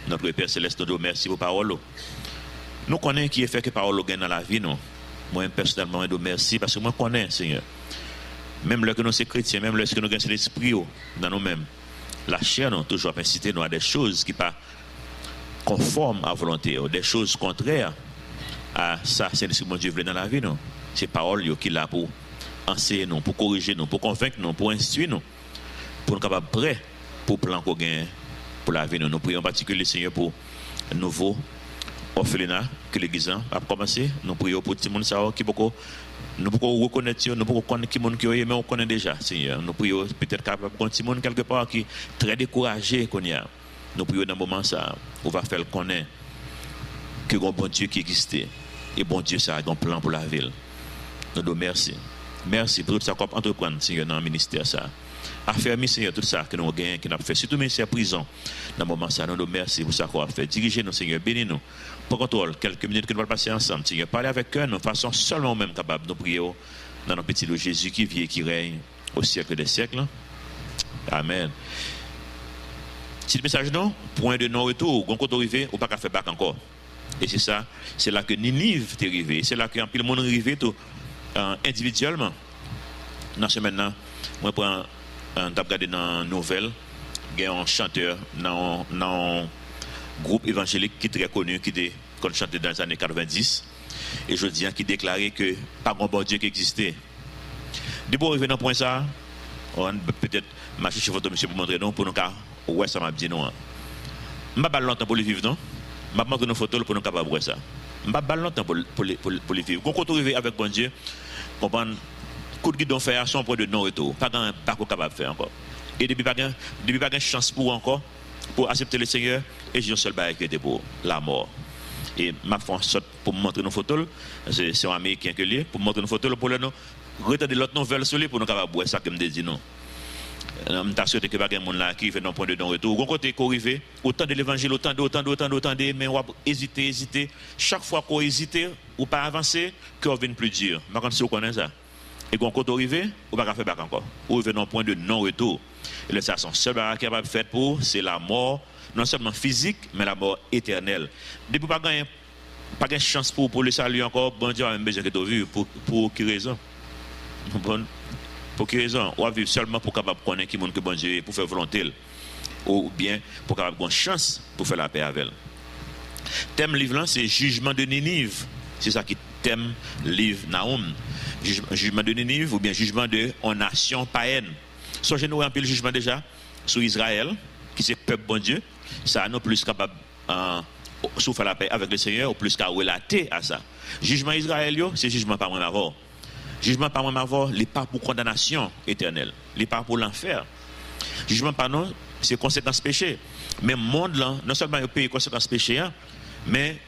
Notre Père Céleste, nous merci pour parole. Nous connaissons qui est fait que parole gagne dans la vie, non. Moi, personnellement, je merci parce que moi, je connais, Seigneur. Même lorsque nous sommes chrétiens, même lorsque nous avons l'esprit dans nous-mêmes, la chair, nous toujours incité nous à des choses qui ne sont pas conformes à la volonté, des choses contraires à ça, c'est ce que mon Dieu veut dans la vie, non. C'est parole qui est là pour enseigner nous, pour corriger nous, pour convaincre nous, pour instruire nous, pour nous capables prêts pour le plan qu'on gagne pour la vie. Nous prions en particulier, Seigneur, pour nouveau orphelinat que l'église a commencé. Nous prions pour tout le monde qui beaucoup nous pouvons reconnaître, nous pouvons connaître qui monde qui est, mais on connaît déjà, Seigneur. Nous prions peut-être capable de petit monde quelque part qui est très découragé qu'on y a. Nous prions dans le moment ça, on va faire connaître que un bon Dieu qui existait et bon Dieu ça a un plan pour la ville. Nous nous merci. Merci pour tout ça qu'on entreprendre, Seigneur, dans le ministère ça. Affermi, Seigneur, tout ça que nous gagnons, que nous avons fait, surtout le ministère prison. Dans le moment ça, nous nous merci pour ça qu'on a fait. Dirigez-nous, Seigneur, bénis-nous. Pour contrôle, quelques minutes que nous allons passer ensemble, Seigneur. Parlez avec eux, nous façon seulement même capable de prier dans notre petit loup Jésus qui vit et qui règne au siècle des siècles. Amen. Si le message non, point de non-retour, on compte arriver, ou pas qu'à faire bac encore. Et c'est ça, c'est là que Ninive est arrivé. C'est là que le monde est arrivé tout individuellement. Dans ce maintenant, moi je prends regarder dans une nouvelle, il y a un chanteur dans un groupe évangélique qui est très connu, qui chantait dans les années 90, et je dis qui déclarait que pas un bon Dieu qui existait. Depuis arriver dans le point ça, on peut-être marcher chez votre monsieur pour montrer nous, pour nous car ouais ça m'a dit non. Je ne vais pas longtemps pour le vivre non. Je vais montrer nos photos pour nous capables de ça. Je ne vais pas longtemps pour le vivre. Quand on arrive avec bon Dieu, comprendre coup de guidon faire son point de non-retour. Pas un parcours capable de faire encore. Et depuis pas de chance pour encore pour accepter le Seigneur et j'ai un seul bail qui était pour la mort. Et ma foi pour me montrer nos photos, c'est un américain que lui pour me montrer nos photos pour nous retarder l'autre nouvelle sur lui pour nous capable boire ça que me dit non. Je t'assure que pas de monde là qui fait un point de non-retour. Quand côté qu'on arrive, autant de l'évangile, autant de mais on va hésiter. Chaque fois qu'on hésite ou pas avancer, qu'on vient plus dur. Mais quand vous connaissez ça. Et quand on arrive, on ne va pas faire bac encore. On arrive dans un point de non-retour. Et le son seul barrage qui est fait pour, c'est la mort, non seulement physique, mais la mort éternelle. Depuis pas de chance pour le salut encore, bon Dieu a même besoin que tu vu pour qui raison? Pour qui raison? On va vivre seulement pour capable connaître qui monde que bon Dieu pour faire volonté, ou bien pour capable avoir une chance pour faire la paix avec elle. Thème livre là, c'est jugement de Ninive. C'est ça qui thème livre Nahum. Jugement de Ninive ou bien jugement de nation païenne. Songez nous un peu le jugement déjà sur Israël, qui c'est peuple bon Dieu. Ça nous plus capable de faire la paix avec le Seigneur, ou plus qu'à relater à ça. Jugement Israël, c'est jugement par moi avant. Jugement par moi avant, il n'est pas pour condamnation éternelle, il n'est pas pour l'enfer. Jugement par nous, c'est conséquence péché. Mais monde là, non seulement il paye conséquence péché, mais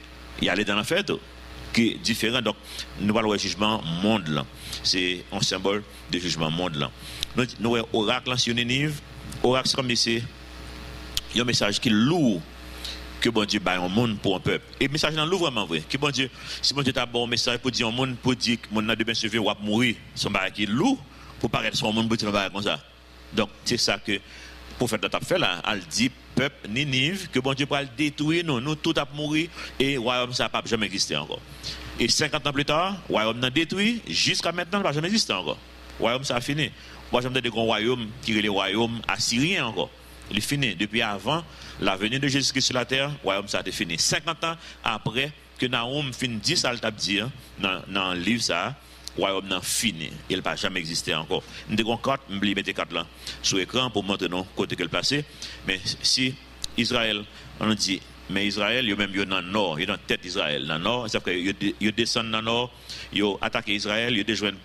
il y a les dans l'enfer qui est différent. Donc, nous parlons de jugement monde là. C'est un symbole de jugement monde là. Nous avons oracle sur Ninive. Oracle, c'est comme c'est un message qui est lourd que bon Dieu baille un monde pour un peuple. Et le message dans lourd vraiment vrai. Que bon Dieu, si bon Dieu t'a bon message pour dire un monde, pour dire que mon n'a de bien sauvé ou à mourir, son bail qui est lourd pour paraître son monde pour dire un bail comme ça. Donc, c'est ça que le prophète a fait là. Elle dit peuple Ninive que bon Dieu va le détruire, nous tout a mourir et le royaume ça n'a pas jamais existé encore. Et 50 ans plus tard, le royaume n'a détruit, jusqu'à maintenant, il n'a jamais existé encore. Le royaume ça a fini. Moi, j'aime des grands royaumes qui est le royaume assyrien encore. Il est fini. Depuis avant la venue de Jésus-Christ sur la terre, le royaume ça a été fini. 50 ans après que Nahum finit 10 à le dire dans le livre ça, le royaume n'a fini. Il n'a jamais existé encore. Nous avons 4, je vais mettre 4 là sur l'écran pour montrer nous côté que le passé. Mais si Israël, on dit, mais Israël, il y a même dans le nord, il y a dans la tête d'Israël. Dans le nord, c'est que ils descendent dans le nord, ils attaquent Israël, ils déjoignent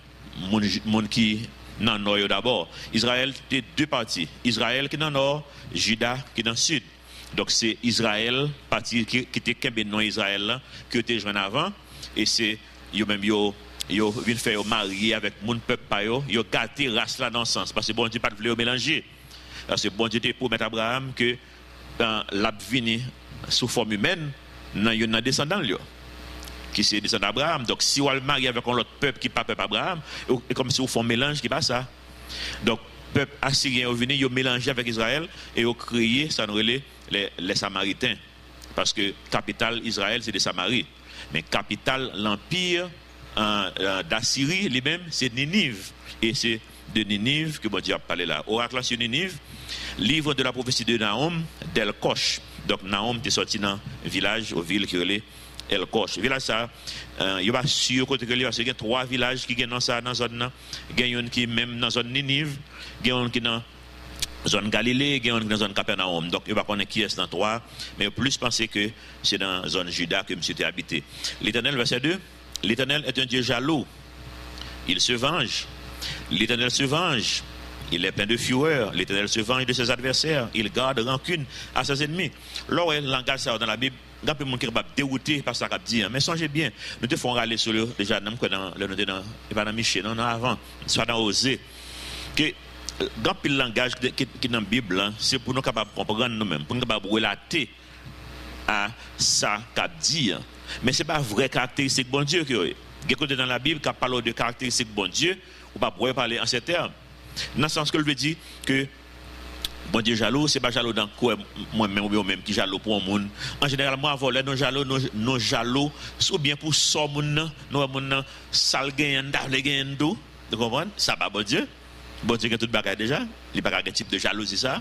les gens qui dans le nord d'abord. Israël, c'est deux parties. Israël qui est dans le nord, Juda qui est dans le sud. Donc c'est Israël, partie qui était Kembe non Israël, là, qui était joint avant. Et c'est, ils même, ils viennent faire marier avec mon peuple, ils ont gâté race là dans le sens. Parce que bon Dieu pas voulu mélanger. Parce que bon Dieu était pour mettre Abraham que l'a venu sous forme humaine, dans un descendant qui c'est descendant d'Abraham. Donc si on le marie avec un autre peuple qui n'est pas peuple Abraham, et comme si on fait un mélange qui n'est pas ça. Donc le peuple assyrien est venu, ils ont mélangé avec Israël et ils ont créé, ça nous relève les Samaritains. Parce que capitale Israël, c'est de Samarie. Mais capitale, l'empire d'Assyrie, lui-même, c'est Ninive. Et c'est de Ninive que bon Dieu a parlé là. Oracle sur Ninive, livre de la prophétie de Nahum, d'El-Kosh. Donc Nahum est sorti dans un village, aux villes qui relèvent El-Kosh. Village ça, il va sûr côté que parce qu'il y a 3 villages qui sont dans la zone. Il y a un qui même dans la zone Ninive, il y a un qui dans la zone Galilée, il y a un qui dans la zone Capernaum. Donc il va connaître qui est dans 3, mais plus penser que c'est dans la zone Juda que monsieur était habité. L'Éternel, verset 2, l'Éternel est un Dieu jaloux. Il se venge. L'Éternel se venge. Il est plein de fureur. L'Éternel se venge de ses adversaires. Il garde rancune à ses ennemis. Lorsque le langage ça dans la Bible, il y a des gens qui sont déroutés par ça qu'a dit. Mais songez bien, nous te font râler sur le déjà dans Michel, non avant, soit dans Osée, que quand le langage qui est dans la Bible, c'est pour nous capables de comprendre nous-mêmes, pour nous capables de relater à ça qu'a dit. Mais ce n'est pas vrai caractéristique bon Dieu que il y a dans la Bible qui parle de caractéristiques bon Dieu, ou pas pourrait parler en ces termes. Dans le sens que je veux dire que bon Dieu jaloux, c'est pas jaloux dans quoi moi-même ou même qui jaloux pour un monde. En général, moi, voler nos jaloux, ou bien pour ça monde, nos monde sale gain, d'avle gain d'eau. Vous comprenez? Ça va bon Dieu. Bon Dieu qui a tout bagage déjà. Il n'y a pas de type de jalousie ça.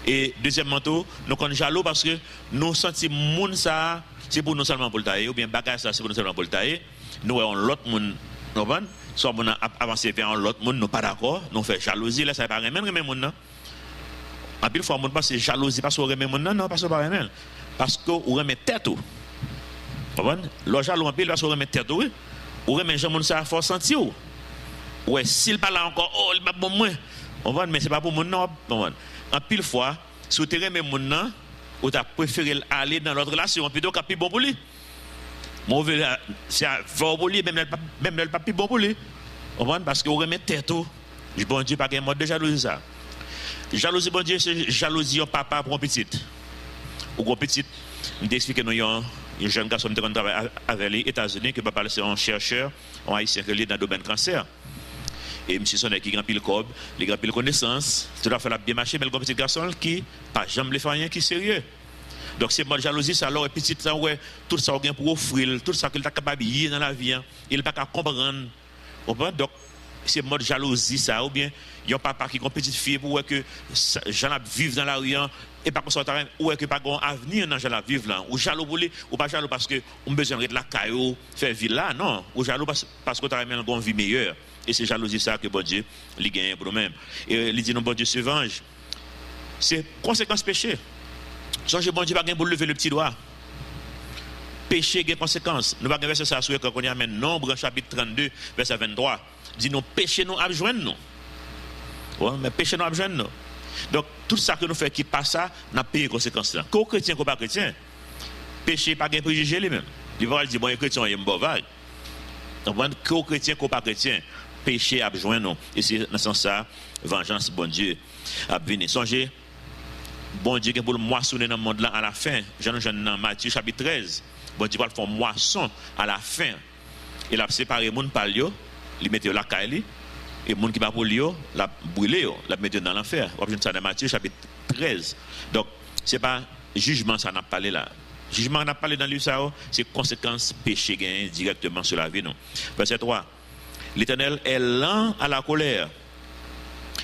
Et deuxièmement, nous sommes jaloux parce que nous sentons monde ça, c'est pour nous seulement pour le tailler, ou bien bagage ça, c'est pour nous seulement pour le tailler. Nous avons l'autre monde, vous comprenez? Soit on a avancé vers l'autre monde, nous pas d'accord, nous fait jalousie, là ça pas même monde. En pile fois, on pense que jalousie parce qu'on remet mon non, non, parce qu'on pas remet. Parce qu'on remet tête. Vous comprenez? Le jaloux en pile parce qu'on remet tête. Ou remet gens ça à force sentir. Ouais, s'il pas là encore, oh, il pas bon moins. On va mais c'est pas pour mon non. En pile fois, si vous remet mon non, ou tu as préféré aller dans l'autre relation plutôt qu'à plus bon pour lui. Mauvais c'est fort pour lui même le pas plus bon pour lui. On va parce que vous remet tête. Du bon Dieu pas un mode de jalousie ça. Jalousie, bon Dieu, c'est jalousie au papa pour un petit. Ou un petit, je t'explique que nous avons un jeune garçon qui travaille avec les États-Unis, que papa c'est un chercheur, un haïtien qui est dans le domaine cancer. Et monsieur Sonnet qui grand pile cob, les grand pile connaissance, tout à fait bien marché, mais le petit garçon qui pas jamais le faire rien, qui est sérieux. Donc c'est mode jalousie, ça alors petit ça ouais, tout ça bien pour offrir, tout ça qu'il est capable de dans la vie, il pas qu'à comprendre. Donc c'est mode jalousie ça ou bien il y a un papa qui a une petite fille pour que j'en vivre dans la rue et pas qu'on soit ou que pas un avenir dans j'en vivre là ou jaloux pour lui ou pas jaloux parce que on besoin de la caillou faire ville là non ou jaloux parce que tu as une vie meilleure et c'est jalousie ça que bon Dieu lui gagne pour nous-mêmes et il dit non bon Dieu se venge c'est conséquence péché songe bon Dieu pas gagne pour lever le petit doigt péché a des conséquences nous pas verser ça sur quand on y amène Nombre chapitre 32 verset 23 dit nous péché nous abjoindre nous. Ouais, mais péché nous abjoindre nous. Donc tout ça que nous faisons qui passe ça n'a pas de conséquences là. Qu'au chrétien qu'au pas chrétien. Péché pas de préjugé lui-même. Il va dire bon les chrétiens ils sont vague. Donc qu'au chrétien qu'au pas chrétien, péché abjoindre nous et c'est dans ce sens ça vengeance bon Dieu a venir. Songez bon Dieu qui pour moissonner dans le monde là à la fin. Jean dans Matthieu chapitre 13. Bon Dieu va faire moisson à la fin. Il a séparé monde par lui. Il mettait la caille et les gens qui ne sont pas pour lui, la brûler, la mettre dans l'enfer. On va ça dans Matthieu chapitre 13. Donc, ce n'est pas jugement, ça n'a pas parlé là. Jugement, n'a pas parlé dans le livre, c'est conséquence péché gagné directement sur la vie. Non. Verset 3. L'Éternel est lent à la colère.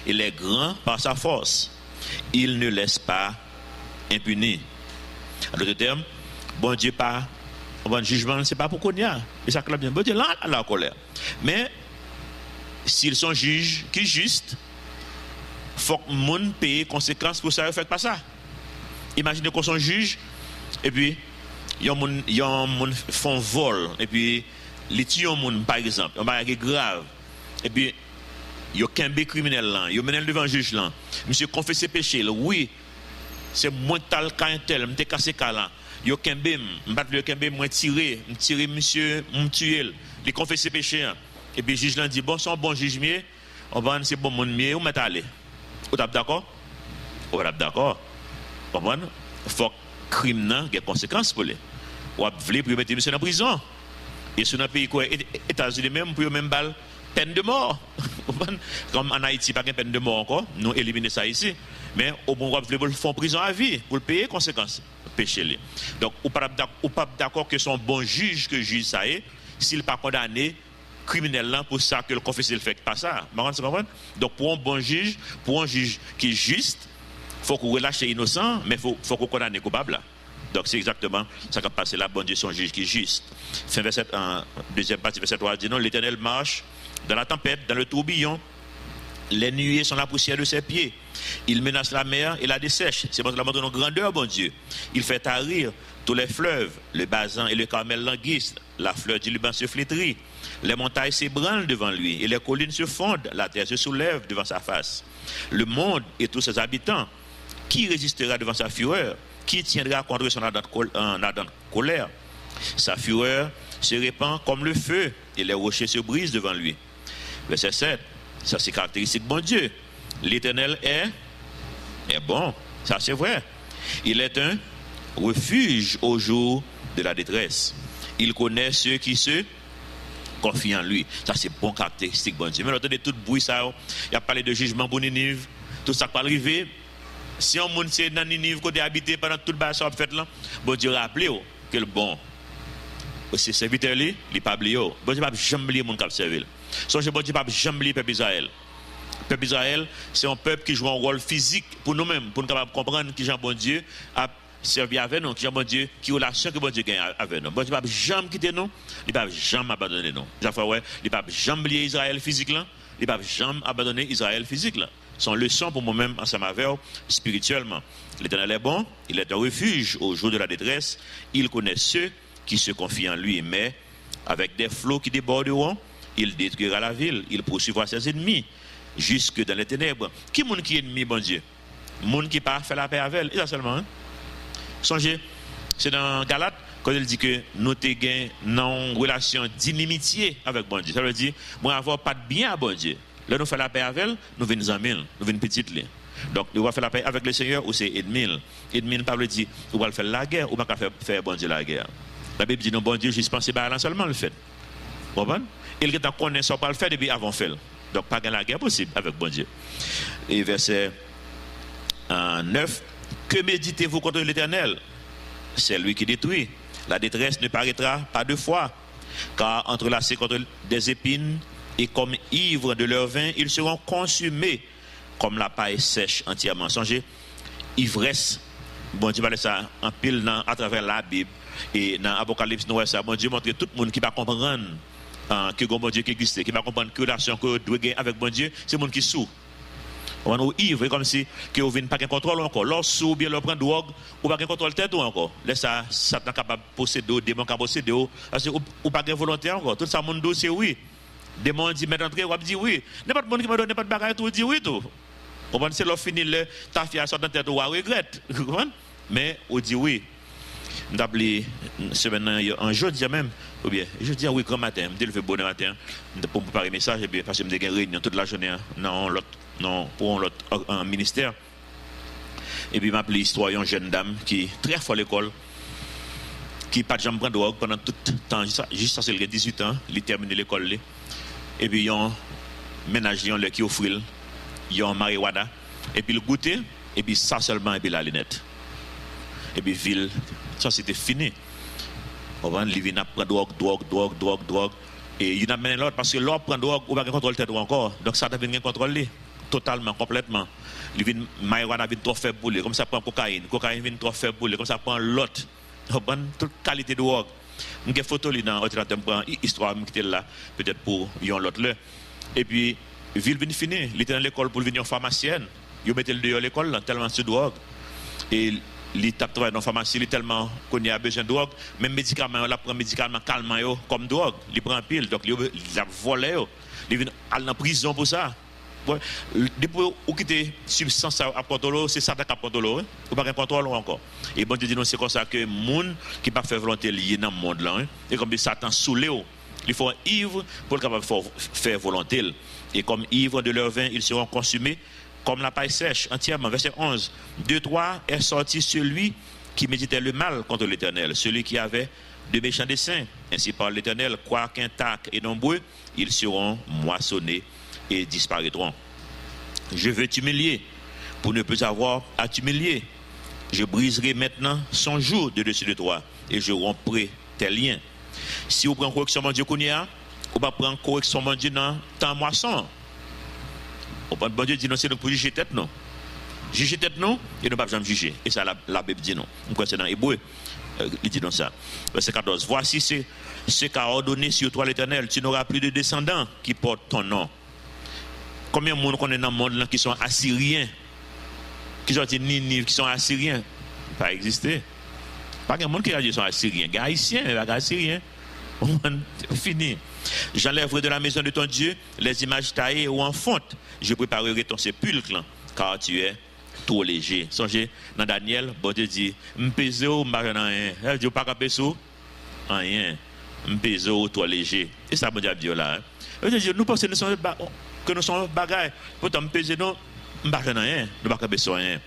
Il est grand par sa force. Il ne laisse pas impuni. En d'autres termes, bon Dieu pas. Le jugement, ce n'est pas pour qu'on y a. Et ça clame bien. Bon Dieu lent à la colère. Mais s'ils sont juges qui juste, il faut que le monde paye conséquences pour ça, ne faites pas ça. Imaginez qu'on soit juge, et puis, il y a un monde qui font vol, et puis, ils tuent un monde, par exemple, un bagage grave, et puis, il y a qu'un criminel là, il y a mené devant le juge là, monsieur confesse péché, oui, c'est moi tal qu'un tel, je cassé là, il y a qu'un bim, moi tiré monsieur, je tué, il confesse péché. Et puis le juge dit bon, c'est un bon juge mieux, on va c'est bon monde mieux, on met aller. Vous êtes d'accord? Vous êtes d'accord? Comprendre? Il faut que le crime ait des conséquences pour lui. Ou voulez pour mettre monsieur en prison. Et sur un pays quoi, États-Unis même pour même balle peine de mort. Comme en Haïti, pas de peine de mort encore, nous éliminer ça ici. Mais au bon roi, ils font prison à vie pour payer les conséquences péché. Donc, ou pas d'accord que son bon juge que juge ça est, s'il pas condamné criminel là pour ça que le confesseur ne fait pas ça. Donc, pour un bon juge, pour un juge qui est juste, il faut qu'on relâche innocent, mais il faut qu'on condamne coupable là. Donc c'est exactement ça qui a passé là, bon Dieu, son juge qui est juste. Fin verset 1, deuxième partie, verset 3, dit non, l'Éternel marche dans la tempête, dans le tourbillon, les nuées sont la poussière de ses pieds. Il menace la mer et la dessèche. C'est pour la montre de grandeur, bon Dieu. Il fait tarir tous les fleuves, le Basan et le Carmel languissent, la fleur du Liban se flétrit, les montagnes s'ébranlent devant lui et les collines se fondent, la terre se soulève devant sa face. Le monde et tous ses habitants, qui résistera devant sa fureur? Qui tiendra contre son ardente colère? Sa fureur se répand comme le feu et les rochers se brisent devant lui. Verset 7, ça c'est caractéristique bon Dieu. L'Éternel est bon, ça c'est vrai. Il est un refuge au jour de la détresse. Il connaît ceux qui se confient en lui. Ça c'est bon caractéristique bon Dieu. Mais entendez tout bruit ça, il y a parlé de jugement pour Ninive, tout ça pas arriver. Si on monde c'est dans Ninive côté habité pendant tout le bas fait là, bon Dieu rappelez que le bon c'est serviteur li, il pas oublié. Bon Dieu pas jamais oublier mon cap servir. Songez bon Dieu pas jamais oublier peuple Israël. Peuple Israël, c'est un peuple qui joue un rôle physique pour nous-mêmes, pour nous capable comprendre qui Jean bon Dieu a servi avec nous, qui Jean bon Dieu, qui relation que bon Dieu gagne avec nous. Bon Dieu pas jamais quitter nous, il pas jamais abandonner nous. J'afin ouais, il pas jamais oublier Israël physique là, il pas jamais abandonner Israël physique là. Son leçon pour moi-même ensemble avec spirituellement. L'Éternel est bon, il est un refuge au jour de la détresse, il connaît ceux qui se confient en lui, mais avec des flots qui déborderont, il détruira la ville, il poursuivra ses ennemis jusque dans les ténèbres. Qui est qui est ennemi, bon Dieu? Monde qui pas fait la paix avec elle, et ça seulement. Hein? Songez, c'est dans Galates, quand il dit que nous avons une relation d'inimitié avec bon Dieu. Ça veut dire, moi avoir pas de bien à bon Dieu. Là, nous faisons la paix avec elle, nous venons en mille, nous venons petites. Donc, nous allons faire la paix avec le Seigneur ou c'est ennemi. Ennemi, ne pas dire, ou va faire la guerre ou pas faire bon Dieu la guerre. La Bible dit, non, bon Dieu, juste penser à seulement le fait. Vous comprenez? Il est connaît ça pas le faire depuis avant faire. Donc, pas la guerre possible avec bon Dieu. Et verset 9, que méditez-vous contre l'Éternel? C'est lui qui détruit. La détresse ne paraîtra pas deux fois, car entrelacés contre des épines, et comme ivres de leur vin, ils seront consumés comme la paille sèche entièrement. Songez, ivresse, bon Dieu parle ça en pile à travers la Bible et dans l'Apocalypse, nous voyons ça. Bon Dieu montre tout le monde qui va comprendre que bon Dieu qui existe, qui va comprendre que la relation que doit gagner avec bon Dieu, c'est le monde qui sous. On est ivre, comme si que vous n'avez pas de contrôle encore. Lorsque vous bien le prendre drogue, ou pas de contrôle tête encore. Là ça Satan capable de posséder, démon capable de posséder, parce que ou pas de volonté encore. Tout ça monde c'est oui. Des gens disent, mais entrer, on dit oui. N'importe monde qui me donne n'importe bagaille, tout dit oui tout. On pense que l'offre fini, ta fille a sorti dans tête, ou regrette. Mais on dit oui. D'abord, semaine un jeudi même, ou bien, je dis oui, grand matin, je me fais bon matin, pour préparer un message, et bien, parce que je me une réunion toute la journée, pour l'autre ministère. Et puis, je m'appelle l'histoire d'une jeune dame qui est très forte à l'école, qui n'a pas de jambe prendre drogue pendant tout le temps, juste à 18 ans, il termine l'école. Et puis, il y a un ménage qui offre, il y a un marijuana, et puis le goûter, et puis ça seulement, et puis la lunette. Et puis, ville, ça c'était fini. On va vivre à prendre drogue. Et il y a mené l'autre, parce que l'autre prend drogue, ou pas contrôle tête encore. Donc, ça devient contrôlé, totalement, complètement. Il vient, marijuana vient trop faible pour lui, comme ça prend cocaïne vient trop faible pour lui, comme ça prend l'autre. On prend toute qualité de drogue. Je vais photo dans l'ordinateur, je prends histoire qui était là, peut-être pour l'autre là. Et puis, ville vient finir. Il était dans l'école pour venir pharmacienne. Il mettait le dehors à l'école, tellement de drogue. Et il tape travail dans la pharmacie, il tellement qu'on a besoin de drogue. Même médicaments, il prend médicaments calmants comme drogue. Il prend pile, donc il a volé. Il vient en prison pour ça. Depuis où quitter substance à contrôler, c'est ça qui a contrôlé. Ou pas de contrôle encore. Et bon Dieu dit non, c'est comme ça que les gens qui ne pas faire volonté lié dans le monde là. Et comme Satan saoulé, il faut un ivre pour le capable faire volonté. Et comme ivre de leur vin, ils seront consumés comme la paille sèche entièrement. Verset 11. De toi est sorti celui qui méditait le mal contre l'Éternel, celui qui avait de méchants desseins. Ainsi par l'Éternel, quoique intacts et nombreux, ils seront moissonnés et disparaîtront. Je veux t'humilier pour ne plus avoir à t'humilier. Je briserai maintenant son joug de dessus de toi et je romprai tes liens. Si vous prenez correction mon Dieu qu'on y a, ou pas prendre correction mon Dieu dans temps moisson. Bon Dieu dit non, c'est pour juger tête non. Juger tête non, et ne pas jamais juger. Et ça la Bible dit non. Pourquoi c'est dans Hébreu, il dit dans ça. Verset 14. Voici ce qu'a ordonné sur toi l'Éternel. Tu n'auras plus de descendants qui portent ton nom. Combien de monde qu'on est dans le monde là qui sont assyriens, qui sont Ninive, qui sont assyriens? Pas existé. Pas de monde qui a dit qu'ils sont assyriens. Les haïtiens, mais pas assyriens. Fini. J'enlèverai de la maison de ton Dieu les images taillées ou en fonte. Je préparerai ton sépulcre, car tu es trop léger. Songez, dans Daniel, bon Dieu dit, m'pèse ou m'barre rien. Elle dit, pas qu'à pèse ou rien. M'pèse ou trop léger. Et ça, bon Dieu a dit là. Nous pensons que nous sommes bagailles. Pourtant, m'pèse non, m'barre rien. Nous pas qu'à pèse rien.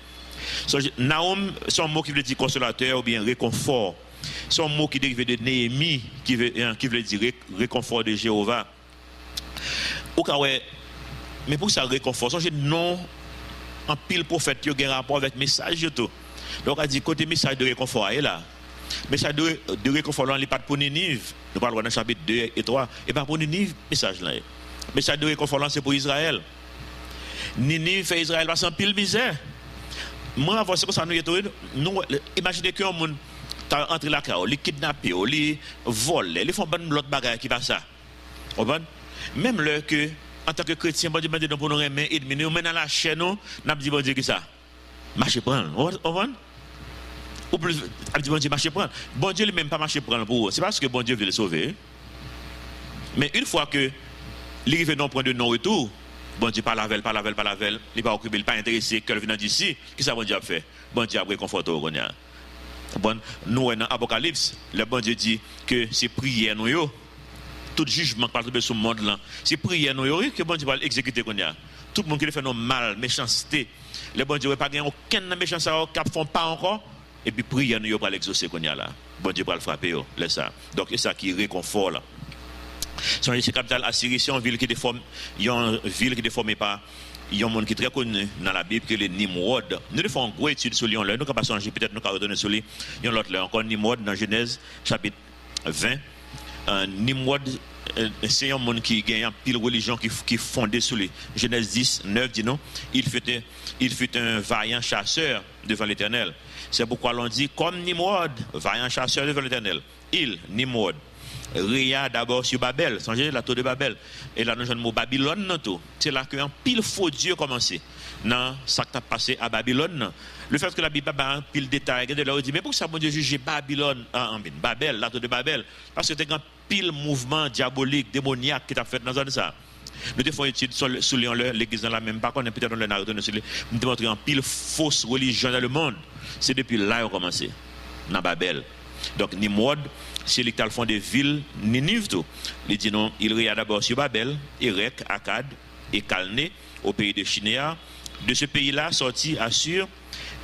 Naum, c'est un mot qui veut dire consolateur ou bien réconfort. C'est un mot qui dérive de Néhémie, qui veut dire réconfort de Jéhovah. Mais pour ça, réconfort, c'est non, en pile prophète qui a un rapport avec le message. Donc, on a dit côté message de réconfort, là. Message de réconfort, là, il n'est pas pour Ninive. Nous parlons dans le chapitre 2 et 3. Et pas pour Ninive, message là. Message de réconfort, là, c'est pour Israël. Ninive fait Israël passe en pile misère. Moi, avant, c'est comme ça, nous imaginez qu'un monde entre la carte, les kidnappés, les volent, les font bonne l'autre bagarre qui va ça. Même là que, en tant que chrétien, bon Dieu m'a dit pour nous remettre et nous mène à la chaîne, nous avons dit bon Dieu qui ça. Marchez prendre. Ou plus, dit bon Dieu marchez prendre. Bon Dieu lui-même pas marcher prendre pour eux. C'est parce que bon Dieu veut les sauver. Mais une fois que l'arrivée non point de non-retour, bon Dieu pas la veille, il pas occupé, il pas intéressé, qu'elle vient d'ici, qu'est-ce que bon Dieu a fait? Bon Dieu a réconforté au Gonia. Bon, nous, dans l'Apocalypse, le bon Dieu dit que c'est prière, nous, tout jugement qui parle sur le monde, là, c'est prière, nous, que bon Dieu va l'exécuter. Tout le monde qui fait nos mal, méchanceté, le bon Dieu n'a pas gagné aucun méchanceté qui ne font pas encore, et puis prière, nous, va l'exaucer. Bon Dieu va le frapper, laisse ça. Donc, c'est ça qui réconfort là. Son capitale Assyrie, c'est une ville qui est déformée par. Il y a un monde qui est très connu dans la Bible qui est le Nimrod. Nous faisons une grosse étude sur lui. Nous ne pouvons pas changer, peut-être nous pouvons redonner sur lui. Il y a l'autre là, encore Nimrod dans Genèse chapitre 20. Nimrod, c'est un monde qui gagne une pile religion qui fondée sur lui. Genèse 10, 9 dit non. Il fut un vaillant chasseur devant l'Éternel. C'est pourquoi l'on dit comme Nimrod, vaillant chasseur devant l'Éternel. Il, Nimrod, Ria d'abord sur Babel, songez la tour de Babel. Et là nous avons le mot Babylone. C'est là qu'un pile faux Dieu commencé. Dans ce qui a passé à Babylone. Le fait que la Bible a un pile détail, on dit mais pourquoi ça bon Dieu juger Babylone, Babel, la tour de Babel? Parce que c'est un pile mouvement diabolique, démoniaque qui t'a fait dans ça. Nous devons étudier sur l'église dans la même part, on est peut-être dans le narrateur, nous démontrer un pile fausse religion dans le monde. C'est depuis là qu'on a commencé, dans Babel. Donc Nimrod, c'est lui qui a fond des villes Ninive tout. Il dit non, il regarde d'abord sur Babel, Érec, Akkad et Calné au pays de Chinéa. De ce pays-là sorti Assur,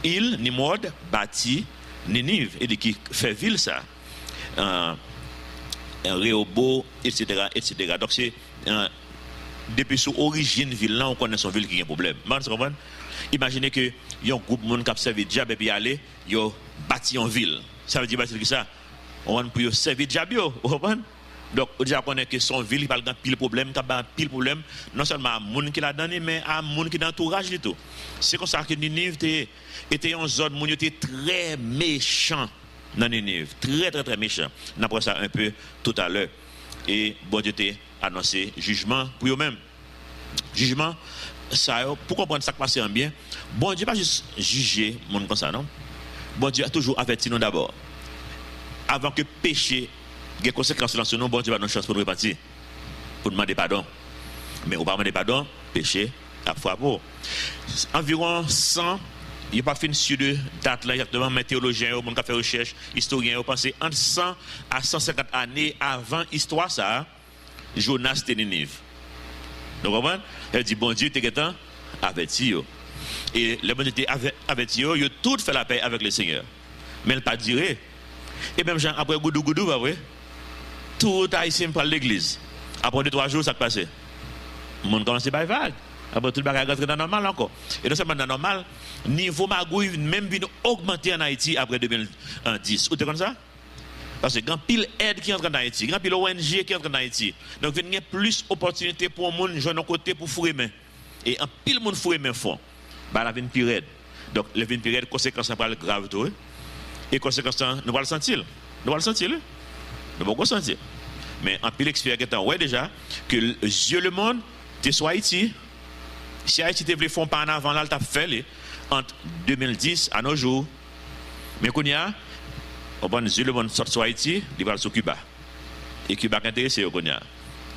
il, Nimrod, bâtit Ninive et qui fait ville ça. Rehobo, etc., etc. Donc c'est depuis son origine ville là on connaît son ville qui a un problème. Imaginez que il y a un groupe de monde qui a servi diable et puis aller, ils ont bâti une ville. Ça veut dire que ça on peut servir diable, donc on déjà connaît que son ville il parle d'un pile problème, non seulement à monde qui l'a donné mais à monde qui dans entourage et tout. C'est comme ça que Ninive était une zone où il était très méchant dans Ninive, très très très méchant. On apprend ça un peu tout à l'heure et bon Dieu t'a annoncé jugement pour eux-mêmes. Jugement ça pour comprendre ça qui passe en bien. Bon Dieu pas juste juger monde comme ça non. Bon Dieu a toujours averti nous d'abord. Avant que péché ait des conséquences dans ce nom, bon Dieu va nous chance pour nous repartir, pour demander pardon. Mais on ne va pas demander pardon, péché à frappé. Environ 100, il n'y a pas fait une sur de date là exactement, mais théologiens, on a fait recherche, historiens, on pense entre 100 à 150 années avant l'histoire, ça, Jonas de Ninive. Donc, vous comprenez? Elle dit, bon Dieu, t'es averti. Et le bon Dieu averti, il a tout fait la paix avec le Seigneur. Mais elle n'a pas duré. Et même Jean, après goudou, tout haïtien parle l'église. Après 2-3 jours, ça se passait. monde commence à vague. Après tout le bagage rentre dans normal encore. Et non seulement dans normal, niveau magouille même vient augmenter en Haïti après 2010. Ou t'es comme ça? Parce que quand pile aide qui entre en Haïti, quand pile ONG qui entre en Haïti, donc il y a plus d'opportunités pour les gens de côté pour fourrer main. Et en pile monde fourrer main fond. Bah la vin pire aide. Donc le vin pire aide conséquence pas grave tout. Et conséquence nous va le sentir. Nous va le sentir. Nous va le sentir. Mais en pile expert étant ouais déjà que le monde te soit Haïti. Si Haïti te voulait faire pas en avant là, t'a fait entre 2010 à nos jours. Mais qu'on y a on va nous le monde sort sur Haïti, il va sur Cuba. Et Cuba qui intéressé au Konya.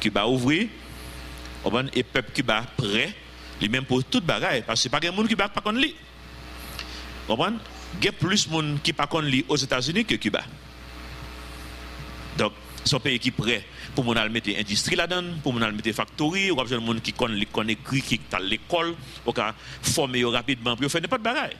Cuba ouvri, on va et peuple Cuba prêt, lui même pour toute bagaille parce que pas grand monde qui pas connaît lui. On va il y a plus de monde qui pas connaît lui aux États-Unis que Cuba. Donc son pays qui prêt pour mon mettre industrie là-dedans, pour mon mettre factory, ou besoin de monde qui connaît écrit qui est à l'école, pour former rapidement pour faire n'importe bagaille.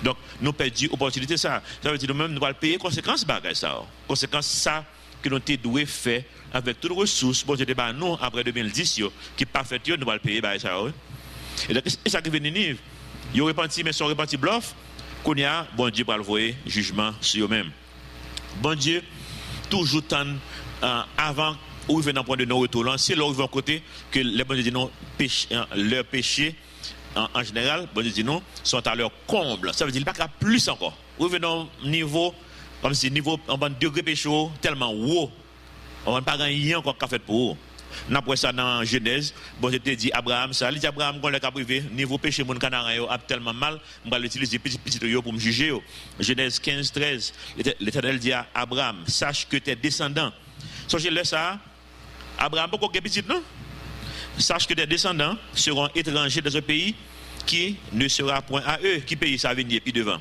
Donc, nous perdons l'opportunité ça. Ça veut dire nous-mêmes, nous allons payer conséquences de ça. Conséquences ça que nous devons faire avec toutes les ressources. Bon, je dis, nous, après 2010, qui pas fait, nous allons payer ça. Et donc, c'est ça qui vient de Nive. Ils ont repenti, mais ils sont repentis bluff. Qu'on y a, bon Dieu, pour le voir, jugement sur eux-mêmes. Bon Dieu, toujours avant, où ils viennent dans le point de non-retour, c'est là où ils vont côté que les bon Dieu disent non, leur péché. En général, bon Dieu dit non, sont à leur comble. Ça veut dire qu'il n'y a pas plus encore. Vous venez dans un niveau, comme si niveau, on va degré péché tellement haut. On va pas gagner encore qu'à fait pour eux. Après ça, dans Genèse, bon Dieu te dit Abraham, ça, il dit Abraham, quand le cas privé, niveau péché, mon canard a tellement mal, on va l'utiliser petit pour me juger. Genèse 15, 13, l'Éternel dit à Abraham, sache que tes descendants. Songez-le ça, Abraham, pourquoi il petit, non? Sache que tes descendants seront étrangers dans un pays qui ne sera point à eux. Qui pays ça venir puis devant?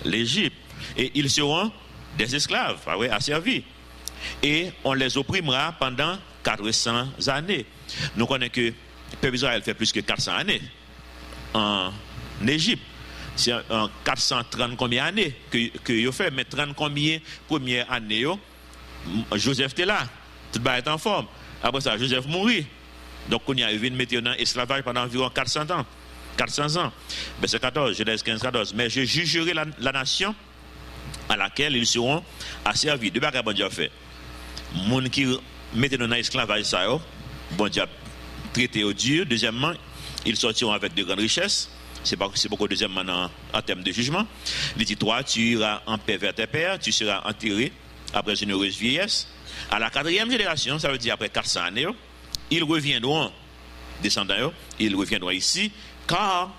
L'Égypte. Et ils seront des esclaves, asservis. Et on les opprimera pendant 400 années. Nous connaissons que le peuple d'Israël fait plus que 400 années en Égypte. C'est en 430 combien d'années que ils fait, mais 30 combien première année, Joseph était là. Tout le monde est en forme. Après ça, Joseph mourit. Donc, on y a eu une météo dans l'esclavage pendant environ 400 ans. 400 ans. Verset 14, Genèse 15, 14. Mais je jugerai la nation à laquelle ils seront asservis. Deux bagages, bon Dieu a fait. Les gens qui mettent dans l'esclavage, ça, bon Dieu a traité au dur. Deuxièmement, ils sortiront avec de grandes richesses. C'est beaucoup deuxièmement en termes de jugement. Il dit, toi, tu iras en paix vers tes pères, tu seras enterré après une heureuse vieillesse. À la 4e génération, ça veut dire après 400 années, ils reviendront, descendants, ils reviendront ici, car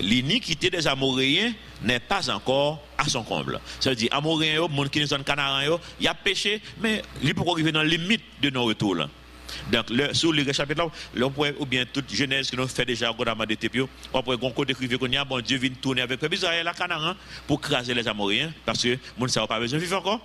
l'iniquité des Amoréens n'est pas encore à son comble. Ça veut dire, Amoréens, les gens qui sont Canaran, il y a péché, mais ils peuvent arriver dans la limite de nos retours. Donc, sur le chapitre là, ou bien toute Genèse que nous fait déjà au gouvernement de Tépio, on pourrait écrire qu'on y a bon Dieu vient tourner avec le Israël à Canaan pour craser les Amoréens, parce que les gens ne pas besoin de vivre encore.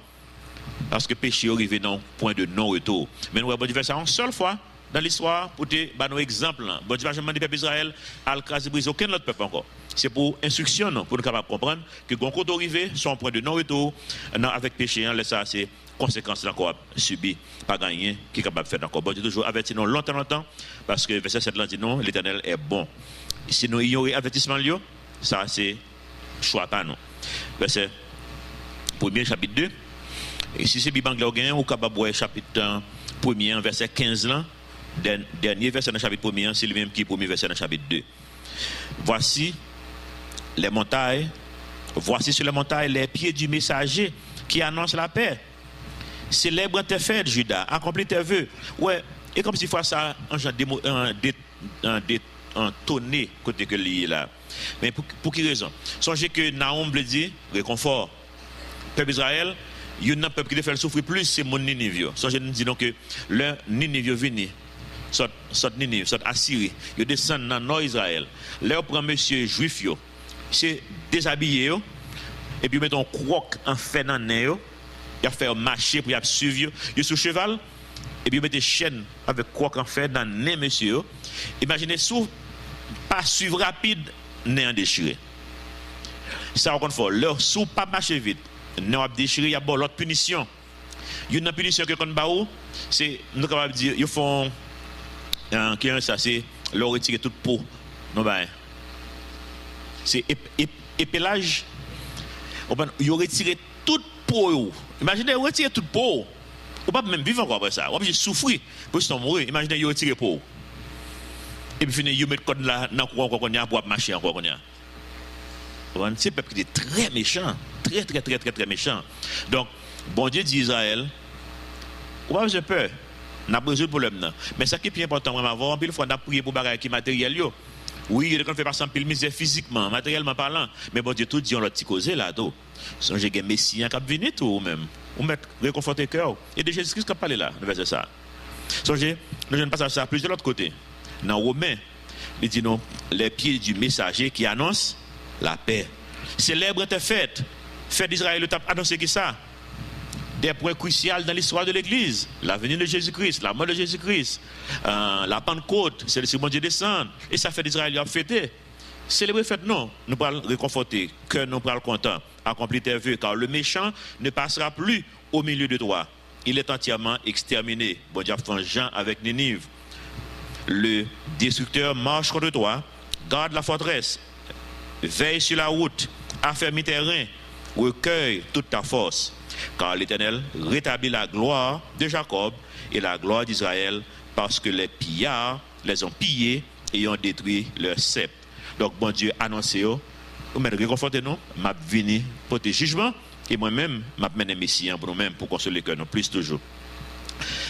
Parce que le péché est arrivé dans un point de non-retour. Mais nous avons fait ça une seule fois dans l'histoire pour te donner un exemple. Bon Dieu va jamais peuple d'Israël à craser briser aucun autre peuple encore. C'est pour instruction, pour nous capables comprendre que quand on arrive sur un point de non-retour, avec péché, ça c'est conséquences encore subies, pas gagné, qui est capable de faire encore. Bon Dieu toujours averti nous longtemps, parce que verset 7 là dit non, l'Éternel est bon. Si nous ignorons avertissement, ça c'est choix pas nous. Verset 1er chapitre 2. Et si c'est Bible anglais, ou capable voir chapitre 1er, verset 15 là, dernier verset dans le chapitre 1er, c'est le même qui est premier verset dans le chapitre 2. Voici les montagnes, voici sur les montagnes les pieds du messager qui annonce la paix. Célèbre tes fêtes, Judas, accomplis tes vœux. Ouais, et comme si fois ça, un tonné côté que lié là. Mais pour quelle raison? Songez que Naoum le dit, réconfort. Peuple Israël, il y a un peuple qui fait souffrir plus, c'est mon Ninive. Songez nous disons que le Ninive venu, sort Ninive, sort Assyrie, ils descendent dans le nord Israël. Là, on prend monsieur juif, c'est déshabillé, et puis mettons croc en fait dans le nez, il a fait marcher pour y suivre, il est sous cheval, et puis mettez chaîne avec croc en fait dans le nez, monsieur. Imaginez sous pas suivre rapide, nez en déchiré. Ça, encore une fois, leur sous pas marcher vite. Nous avons déchiré, il y a bon l'autre punition. Il y a une punition que nous avons, c'est, nous capables de dire, ils font qui est ça, c'est leur retirer toute peau. Non, ben, c'est épélage. Ils ont retiré toute peau. Imaginez, ils ont retiré toute peau. On ne peut pas même vivre encore après ça. On peut souffrir pour se mourir. Imaginez, ils ont retiré peau. Et puis, ils mettent code là, dans le coin pour marcher encore. C'est un peuple qui est très méchant. Très méchant. Donc, bon Dieu dit Israël, on va avoir peur. On a besoin de problème. Mais ce qui est plus important, vraiment, avant, il faut prier pour les qui matériels. Oui, il fait par exemple le misère physiquement, matériellement parlant. Mais bon Dieu, tout dit, on l'a petit causé là. Songez que Messie qui a venu tout même. On met réconforter le cœur. Et de Jésus-Christ qui a parlé là, de ça. Songez, nous ne passons ça plus de l'autre côté. Dans Romains, il dit non, les pieds du messager qui annonce la paix. Célèbre était fête. Fête d'Israël, le tape annoncé qui ça. Des points cruciaux dans l'histoire de l'Église. La venue de Jésus-Christ, la mort de Jésus-Christ, la Pentecôte, c'est le second Dieu descend. Et ça fait d'Israël a fêté. Célébrer fête, non. Nous pourrons réconforter, que nous pourrons content, accomplir tes vœux, car le méchant ne passera plus au milieu de toi. Il est entièrement exterminé. Bon Dieu fait Jean avec Ninive. Le destructeur marche contre toi, garde la forteresse, veille sur la route, affermis tes reins, recueille toute ta force. Car l'Éternel rétablit la gloire de Jacob et la gloire d'Israël, parce que les pillards les ont pillés et ont détruit leur sceptre. Donc, bon Dieu annoncé, vous m'avez réconforté, nous, m'a venu pour tes jugements, et moi-même, m'a mené Messie pour nous-mêmes, pour consoler que nous, plus toujours.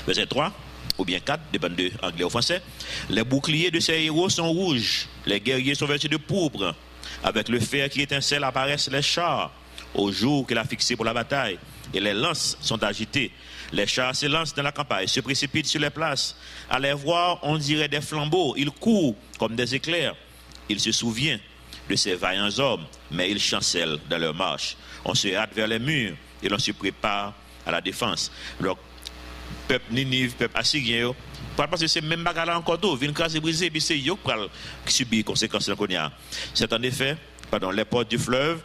Verset 3, ou bien 4, dépend de anglais ou français. Les boucliers de ces héros sont rouges, les guerriers sont vêtus de pourpre. Avec le fer qui étincelle apparaissent les chars, au jour qu'il a fixé pour la bataille, et les lances sont agitées. Les chars s'élancent dans la campagne, se précipitent sur les places. À les voir, on dirait des flambeaux. Ils courent comme des éclairs. Il se souvient de ces vaillants hommes, mais ils chancellent dans leur marche. On se hâte vers les murs et l'on se prépare à la défense. Donc, peuple Ninive, peuple assyrien, parce que c'est même bagarre là encore tout, vient casser briser, puis c'est eux qui subit les conséquences de la. C'est en effet, les portes du fleuve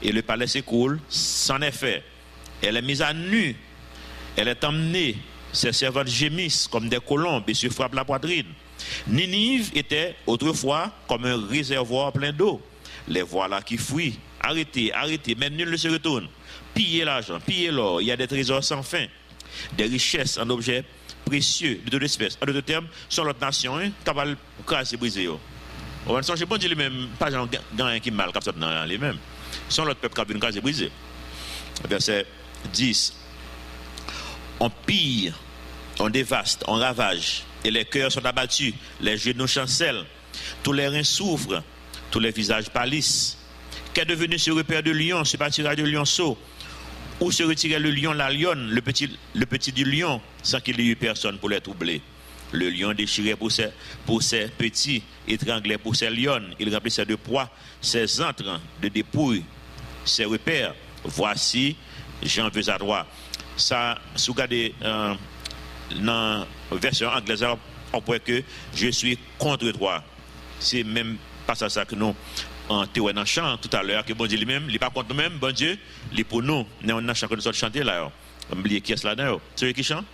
et le palais s'écoule, c'en est fait. Elle est mise à nu, elle est emmenée, ses servantes gémissent comme des colombes et se frappent la poitrine. Ninive était autrefois comme un réservoir plein d'eau. Les voilà qui fuient. Arrêtez, mais nul ne se retourne. Pillez l'argent, pillez l'or, il y a des trésors sans fin. Des richesses en objets précieux de toute espèce. En d'autres termes, sont l'autre nation capable de casser et briser. On va changer, bon Dieu, lui-même, pas gens qui mal, comme ça, dans les mêmes. Sont l'autre peuple capable de casser et briser. Verset 10. On pille, on dévaste, on ravage, et les cœurs sont abattus, les genoux chancellent, tous les reins souffrent, tous les visages pâlissent. Qu'est devenu ce repère de lion, ce pâturage de lionceau? Où se retirait le lion, la lionne, le petit du lion, sans qu'il y ait eu personne pour les troubler? Le lion déchirait pour ses petits, étranglait pour ses lionnes, il remplissait de proies ses entres, de dépouilles, ses repères. Voici, j'en veux à droite. Ça, si vous regardez dans la version anglaise, on peut que je suis contre toi. C'est même pas ça que nous, en théorie dans le chant tout à l'heure, que bon Dieu lui-même, il n'est pas contre nous-mêmes, bon Dieu, il est pour nous. Nous avons chant que nous sommes chanter là. Oubliez qui est là-dedans. C'est eux qui chantent.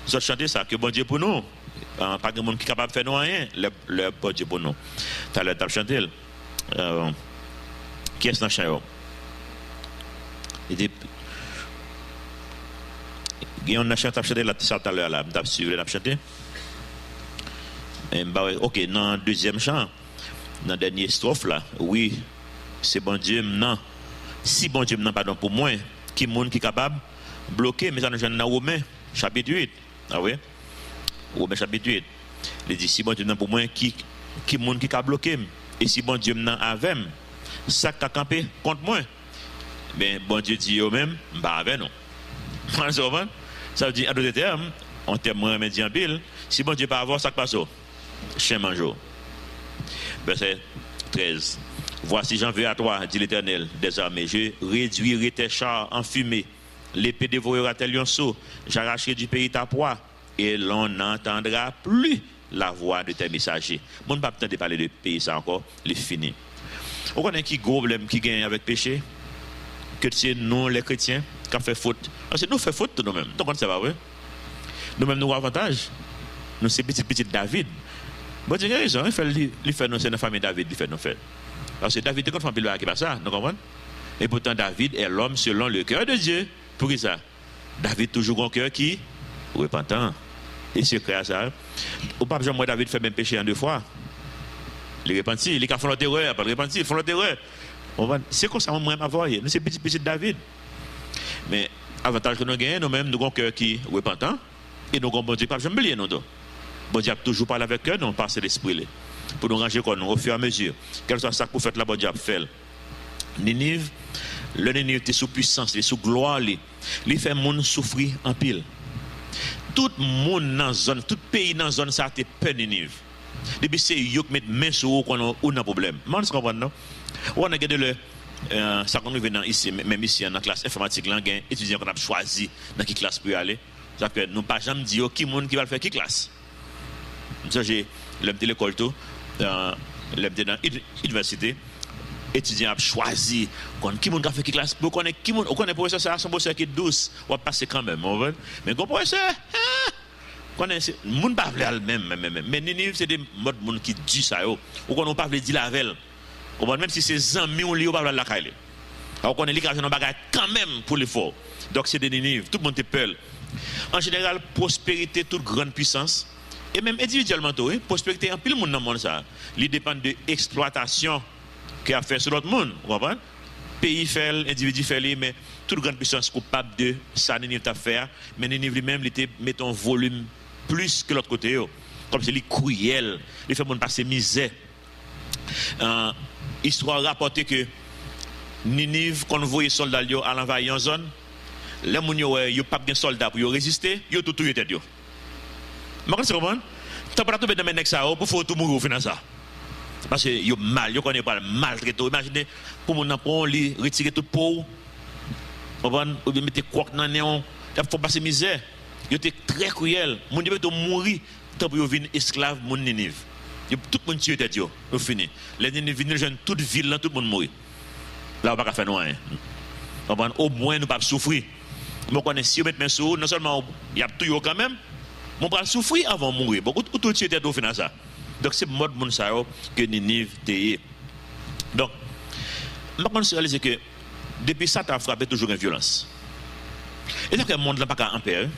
Nous sommes chanter ça, que bon Dieu pour nous. Pas de monde qui est capable de faire nous rien, le bon Dieu pour nous. Tout à l'heure, tu as chanté. Qui est dans le chant? Il y a un chanteur qui a chanté là tout à l'heure, là, je suis suivi, chanté. Ok, dans le deuxième chant, dans la dernière strophe là, oui, c'est bon Dieu maintenant. Si bon Dieu maintenant, pardon, pour moi, qui est monde qui est capable de bloquer, mais ça nous gêne dans Romains, chapitre 8. Ah oui? Romains chapitre 8. Il dit, si bon Dieu maintenant pour moi, qui est monde qui est capable de bloquer, et si bon Dieu maintenant avec moi, ça qui a campé contre moi. Mais bon Dieu dit eux-mêmes, bah avec nous. Ça veut dire, en d'autres termes, en termes remédiant pile, si bon Dieu pas avoir ça qui passe, chien mangeau. Verset 13. Voici, j'en veux à toi, dit l'Éternel des armées, je réduirai tes chars en fumée, l'épée dévorera tes lionceaux, j'arracherai du pays ta proie, et l'on n'entendra plus la voix de tes messagers. Mon pas temps de parler de pays, ça encore, il fini. Vous connaissez qui gros problème qui gagne avec péché? Que c'est nous, les chrétiens, qui fait faute. Parce que nous faisons faute nous-mêmes. Donc, ça va, oui. Nous-mêmes, nous avons avantage. Nous, c'est petit David. Bon Dieu a raison, il fait nous c'est la famille David, il fait nous faire. Parce que David est contre famille qui pas ça, vous comprenez? Et pourtant David est l'homme selon le cœur de Dieu. Pour qui ça? David toujours un cœur qui repentant. Et secret à ça. Au pape Jean-Moi David fait même péché en 2 fois. Il repentit, il a fait l'erreur, pas repentir, il fait l'erreur. C'est comme ça moi m'avoir. Nous c'est petit David. Mais avantage que nous gagnons, nous-mêmes nous avons un cœur qui repentant et nous avons bon Dieu pas jamais oublier nous. Bon Dieu a toujours parlé avec eux, non pas c'est l'esprit pour nous ranger comme nous au fur et à mesure. Quel soit ça pour faire la bon Dieu a fait. Ninive, le Ninive était sous puissance, sous gloire, il fait monde souffrir en pile. Tout monde dans zone, tout pays dans zone ça a été peur Ninive. Depuis c'est yo qui met main sur eux qu'on a un problème. Moi je comprends non. On a regardé le ça qu'on vient ici même ici dans la classe informatique là gain étudiant qu'on a choisi dans quelle classe pour aller. Ça que nous pas jamais dire qui monde qui va faire quelle classe. Ça j'ai l'école tout dans l'université étudiant a choisi qui monde qui fait quelle classe pour connaître qui monde on connaît professeur ça son professeur qui est douce on va passer quand même mais qu'on professeur connaît monde pas vle même mais Ninive c'est des mode monde qui dit ça yo ou qu'on pas vle dire la veille même si c'est amis on li ou pas vle la caille on connaît l'écran dans bagage quand même pour l'effort donc c'est des Ninive tout le monde te peur en général prospérité toute grande puissance et même individuellement tout prospérité en pile monde dans monde ça il dépend de exploitation qui a fait sur l'autre monde, vous comprenez? Pays fait, individu fait, mais toute grande puissance coupable de ça, Ninive t'a fait, mais Ninive lui-même, il était met un volume plus que l'autre côté, comme c'est les cruel, il fait mon passer misère. Histoire rapportée que Ninive, quand on voyait soldats à l'envahir en zone, les gens n'ont pas de soldats pour résister, ils ont tout tête. Mais vous comprenez? Tu n'as pas tomber dans mes necks pour faire tout mourir au final ça. Parce que yo mal, yo connaît pas maltraité. Imaginez pour mon prend li retirer toute peau. Ou bien mettre croque dans néon, il faut passer misère. Yo était très cruel. Mon devait mourir tant pour venir esclave mon Ninive. Tout le monde tué tête yo, fini. Les Ninive venir jeune toute ville là tout le monde mourir. Là on pas faire rien. Au moins nous pas souffrir. Moi connais si on met main sur non seulement il y a tout yo quand même, mon pas souffrir avant de mourir. Beaucoup tout tué tête au final ça. Donc c'est le mode Monsaro que Ninive était. Donc, je pense réaliser que depuis ça, tu as frappé toujours une violence. Et donc le monde n'a pas qu'à en paix.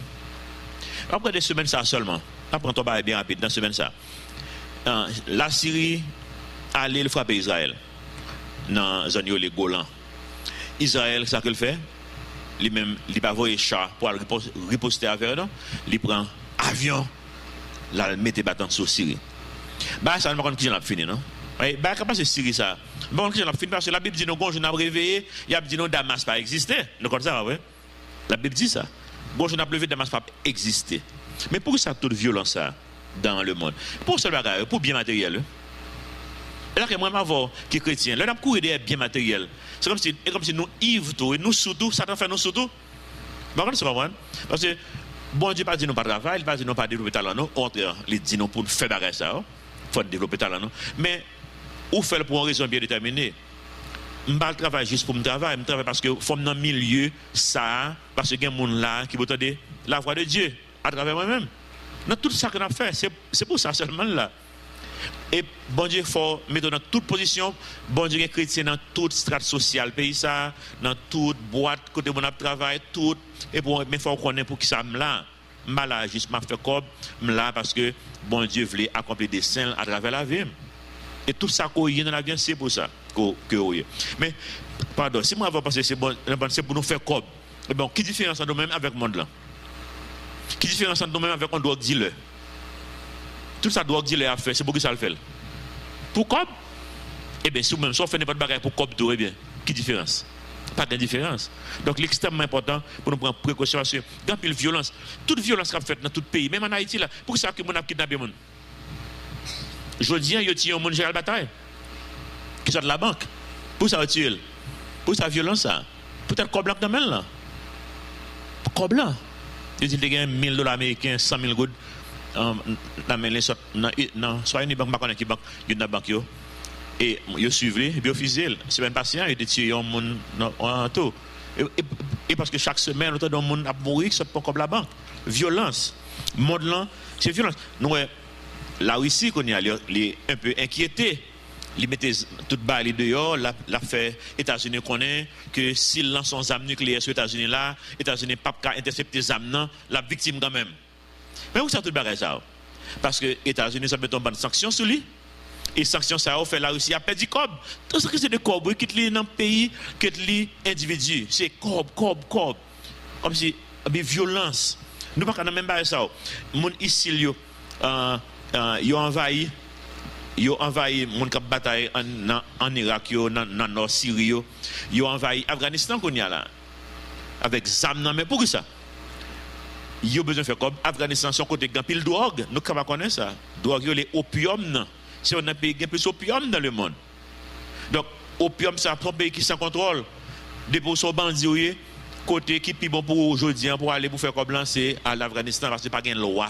Après des semaines ça seulement, après on va bien rapide dans semaine ça. La Syrie allait frapper Israël dans la zone les Golan. Israël, ça qu'il fait, lui-même, il va voyer char pour riposter avec eux, il prend avion, là, il met des bâtons sur Syrie. Bah ça ne va pas qui j'en a fini non. Bah comment c'est Syrie ça. Bon qui j'en a fini parce que la Bible dit nous quand je n'ai réveillé, il y a dit non Damas pas existé. Nous comme ça ouais. La Bible dit ça. Bon je n'ai levé Damas pas existé. Mais pourquoi ça toute violence ça dans le monde? Pour ce bagage, pour bien matériel. Et là que moi m'avoir qui est chrétien, là n'a courir des bien matériel. C'est comme si nous ivres tout et nous surtout ça fait nous surtout. Bah comment ça comprendre? Parce que bon Dieu pas dit nous pas travail, il pas dit nous pas développer talent non, il dit nous pour faire bagage ça. Faut développer talent non mais ou faire pour une raison bien déterminée je pas travailler juste pour me travailler parce que faut dans milieu ça parce que il y a des gens là qui veut entendre la voix de Dieu à travers moi-même dans tout ça qu'on a fait c'est pour ça seulement là et bon Dieu faut mettre dans toute position bon Dieu est chrétien dans toute strate sociale pays ça dans toute boîte côté mon travail tout et pour mais faut connaître pour qui ça me là malade juste m'a fait comme là parce que bon Dieu voulait accomplir des saints à travers la vie et tout ça qu'on y dans la vie c'est pour ça que mais pardon si moi avant penser c'est bon c'est pour nous faire comme et bon qui différence entre nous-mêmes avec le monde là qui différence entre nous-mêmes avec un drogue dealer tout ça drogue dealer a fait c'est pour qui ça le fait pour comme et bien si vous-même si on fait n'importe quoi pour comme tout et bien qui différence pas de différence. Donc l'extrêmement important pour nous prendre précaution parce que dans la violence, toute violence qu'a faite dans tout pays, même en Haïti là, pour ça que mon a kidnappé mon. Je dis il tue un monde général bataille qui sort de la banque. Pour ça tuer. Pour sa violence ça. Peut-être quoi blanc dans main là. Quoi blanc. Il dit il gagne $1000 américains, 100 000 gouttes dans main non soit une banque pas connaît qui banque, une banque yo. Et ils suivent et puis ils fusillent. Semaine passée, ils ont tué un monde en tout. Et parce que chaque semaine, autant d'un monde a mouru, ça pas comme la banque. Violence. Monde là, c'est violence. Nous, la Russie qu'on y a, un peu inquiété. Il mettait toute balle dehors, l'a fait États-Unis connaît que s'il lance son arme nucléaire sur les États-Unis là, États-Unis pas qu'à intercepter les armes, la victime quand même. Mais où ça tout bagage ça? Parce que les États-Unis ont mis une bonne sanction sur lui. Et sanctions ça a fait la Russie a perdu cob. Tout ce que c'est de cob, qui est dans le pays, qui est individu, c'est cob. Comme si violence. Nous pas même pas ça. Mon ici yo envahi mon cap bataille en Irak yo dans nord Syrie yo envahi Afghanistan qu'on y a là avec zam mais pour ça yo besoin faire comme Afghanistan son côté grand pile drogue nous pas connaître ça drogue yo les opium c'est un pays qui a plus opium dans le monde donc opium ça un pays qui sans contrôle depuis son bandit côté qui plus bon pour aujourd'hui pour aller pour faire comme lancer à l'Afghanistan parce que pas gain loi.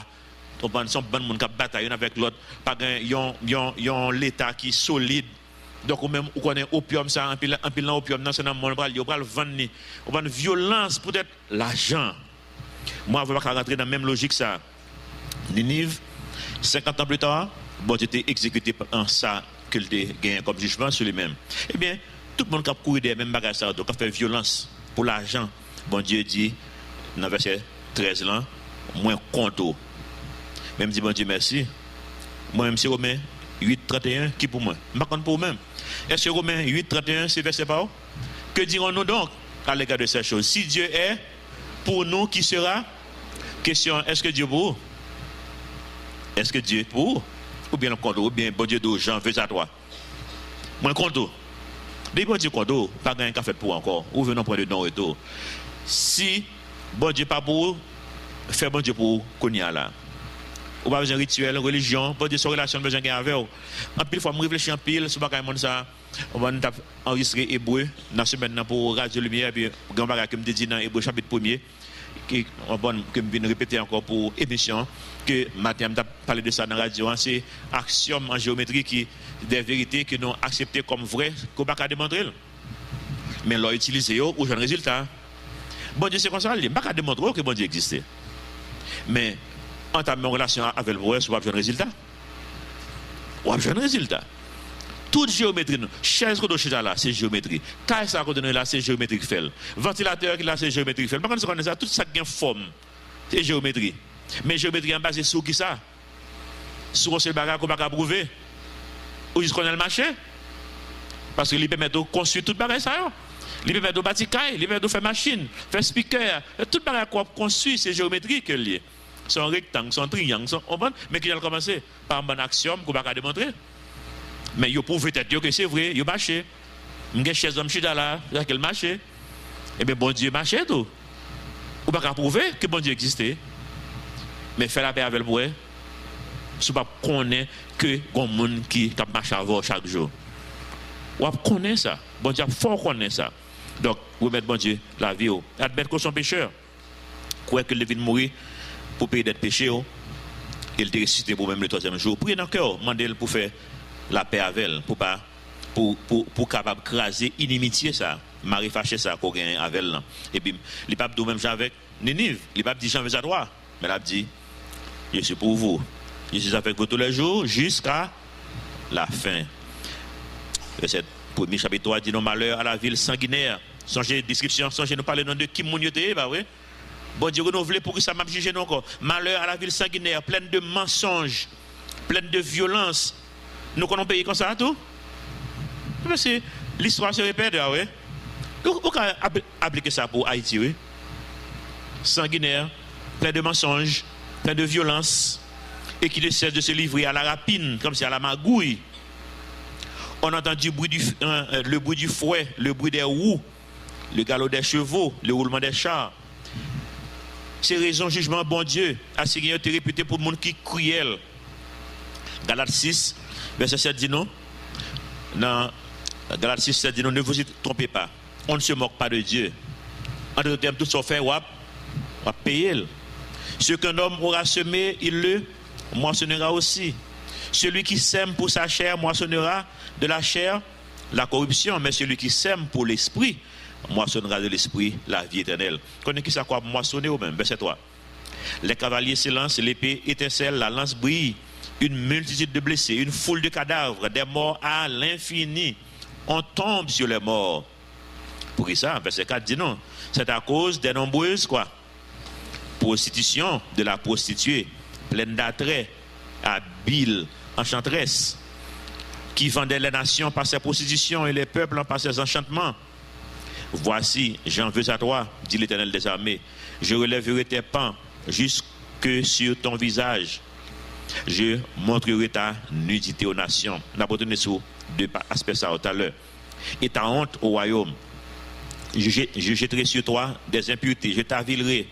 On prend son bon monde qui bataille avec l'autre pas yon l'état qui solide donc ou même on connaît opium ça en pile opium dans ce monde on va le vendre on va une violence peut-être l'argent moi je vais pas rentrer dans la même logique ça Ninive 50 ans plus tard bon j'étais exécuté en ça que le gain comme jugement sur lui-même eh bien tout le monde qui a couru des mêmes bagages ça donc a fait violence pour l'argent bon Dieu dit dans verset 13 là moins compte même dit bon Dieu merci. Moi même c'est Romains 8:31 qui pour moi. Je ne sais pas pour moi-même. Est-ce que Romains 8:31 c'est verset pas? Que dirons-nous donc à l'égard de ces choses? Si Dieu est pour nous, qui sera? Question, est-ce que Dieu est pour? Est-ce que Dieu est pour? Ou bien le compte, ou bien bon Dieu de Jean veut à toi. Moi compte. Dès bon Dieu compte, pas gagner qu'à faire pour encore. Ou venons prendre de non-retour. Si bon Dieu pas pour, fait bon Dieu pour qu'on y a là. Ou pas besoin de rituel, religion, pas de son relation besoin de avec vous. En pile fois, je réfléchis en pile, sur bagage ça, on va enregistrer hébreu dans semaine pour Radio Lumière puis grand bagage que me dit dans hébreu chapitre 1er on va que me viens répéter encore pour émission que matin m'a parlé de ça dans radio, c'est axiome en géométrie qui des vérités que nous acceptées comme vraies qu'on pas qu'à démontrer. Mais l'ont utilisé ou j'ai un résultat. Bon Dieu c'est comme ça, il pas qu'à démontrer que bon Dieu existait. Mais en ta relation avec le vrai, on va avoir un résultat. On va avoir un résultat. Toute géométrie, chaise qu'on doit là, c'est géométrie. Taille ça qu'on donne là, c'est géométrie qui fait. Ventilateur qui là, c'est géométrie qui fait. Par contre, ça, tout ça qui a une forme, c'est géométrie. Mais géométrie est basée sur qui ça? Sur un seul bagage qu'on va pas prouver. Ou juste qu'on a le marché. Parce que il permet de construire tout bagage ça. Il permet de bâtir caille, il permet de faire machine, faire speaker. Tout bagage qu'on construit, c'est géométrie que lié. C'est un rectangle, c'est un triangle, mais qui a commencé par un bon axiome qu'on va pas démontrer. Mais il prouve peut-être que c'est vrai, il marche. Il y a chez homme chida là, il y a quel marché. Eh bien, bon Dieu marche tout. Ou pas prouver que bon Dieu existait. Mais faire la paix avec le vrai, ce n'est pas connaître que bon monde qui marche avant chaque jour. Ou connaître ça. Bon Dieu, faut connaître ça. Donc, vous mettez bon Dieu la vie. Admettre que son pécheur. Quoi que le vient mourir pour payer d'être péché. Il te ressuscité pour même le troisième jour. Priez dans le cœur, demandez pour faire la paix avec elle, pour capable craser inimitié ça, mari fâché ça qu'on gagne avec elle. Et puis, il pape tout même avec Ninive, il pape dit Jean veut à droit, mais il a dit, je suis pour vous, je suis avec vous tous les jours jusqu'à la fin. Verset 1er chapitre 3 dit, non malheur à la ville sanguinaire. Songez description, songez nous parler de qui mounioté, bah oui. Bon Dieu renouvelé pour que ça m'a jugé non encore. Malheur à la ville sanguinaire, pleine de mensonges, pleine de violence. Nous connaissons un pays comme ça, tout. C'est l'histoire se répète, oui. Donc, on peut appliquer ça pour Haïti, oui. Sanguinaire, plein de mensonges, plein de violence, et qui ne cesse de se livrer à la rapine, comme si à la magouille. On entend le bruit du fouet, le bruit des roues, le galop des chevaux, le roulement des chars. C'est raison jugement bon Dieu. Assyrien est réputé pour le monde qui est cruel. Galates 6, verset 7 dit non. Dans Galates 6, 7 dit non, ne vous y trompez pas. On ne se moque pas de Dieu. En d'autres termes, tout ce qu'on fait, on va payer. Ce qu'un homme aura semé, il le moissonnera aussi. Celui qui sème pour sa chair moissonnera de la chair la corruption, mais celui qui sème pour l'esprit moissonnera de l'esprit la vie éternelle. Connaissez qui ça quoi moissonner ou même? Verset 3. Les cavaliers s'élancent, l'épée étincelle, la lance brille, une multitude de blessés, une foule de cadavres, des morts à l'infini. On tombe sur les morts. Pour ça, verset 4 dit non. C'est à cause des nombreuses quoi? Prostitution de la prostituée, pleine d'attrait, habile, enchanteresse, qui vendait les nations par ses prostitutions et les peuples par ses enchantements. Voici, j'en veux à toi, dit l'Éternel des armées. Je relèverai tes pans jusque sur ton visage. Je montrerai ta nudité aux nations. On a retenu sur deux aspects ça tout à l'heure. Et ta honte au royaume. Je jetterai sur toi des impuretés. Je t'avilirai,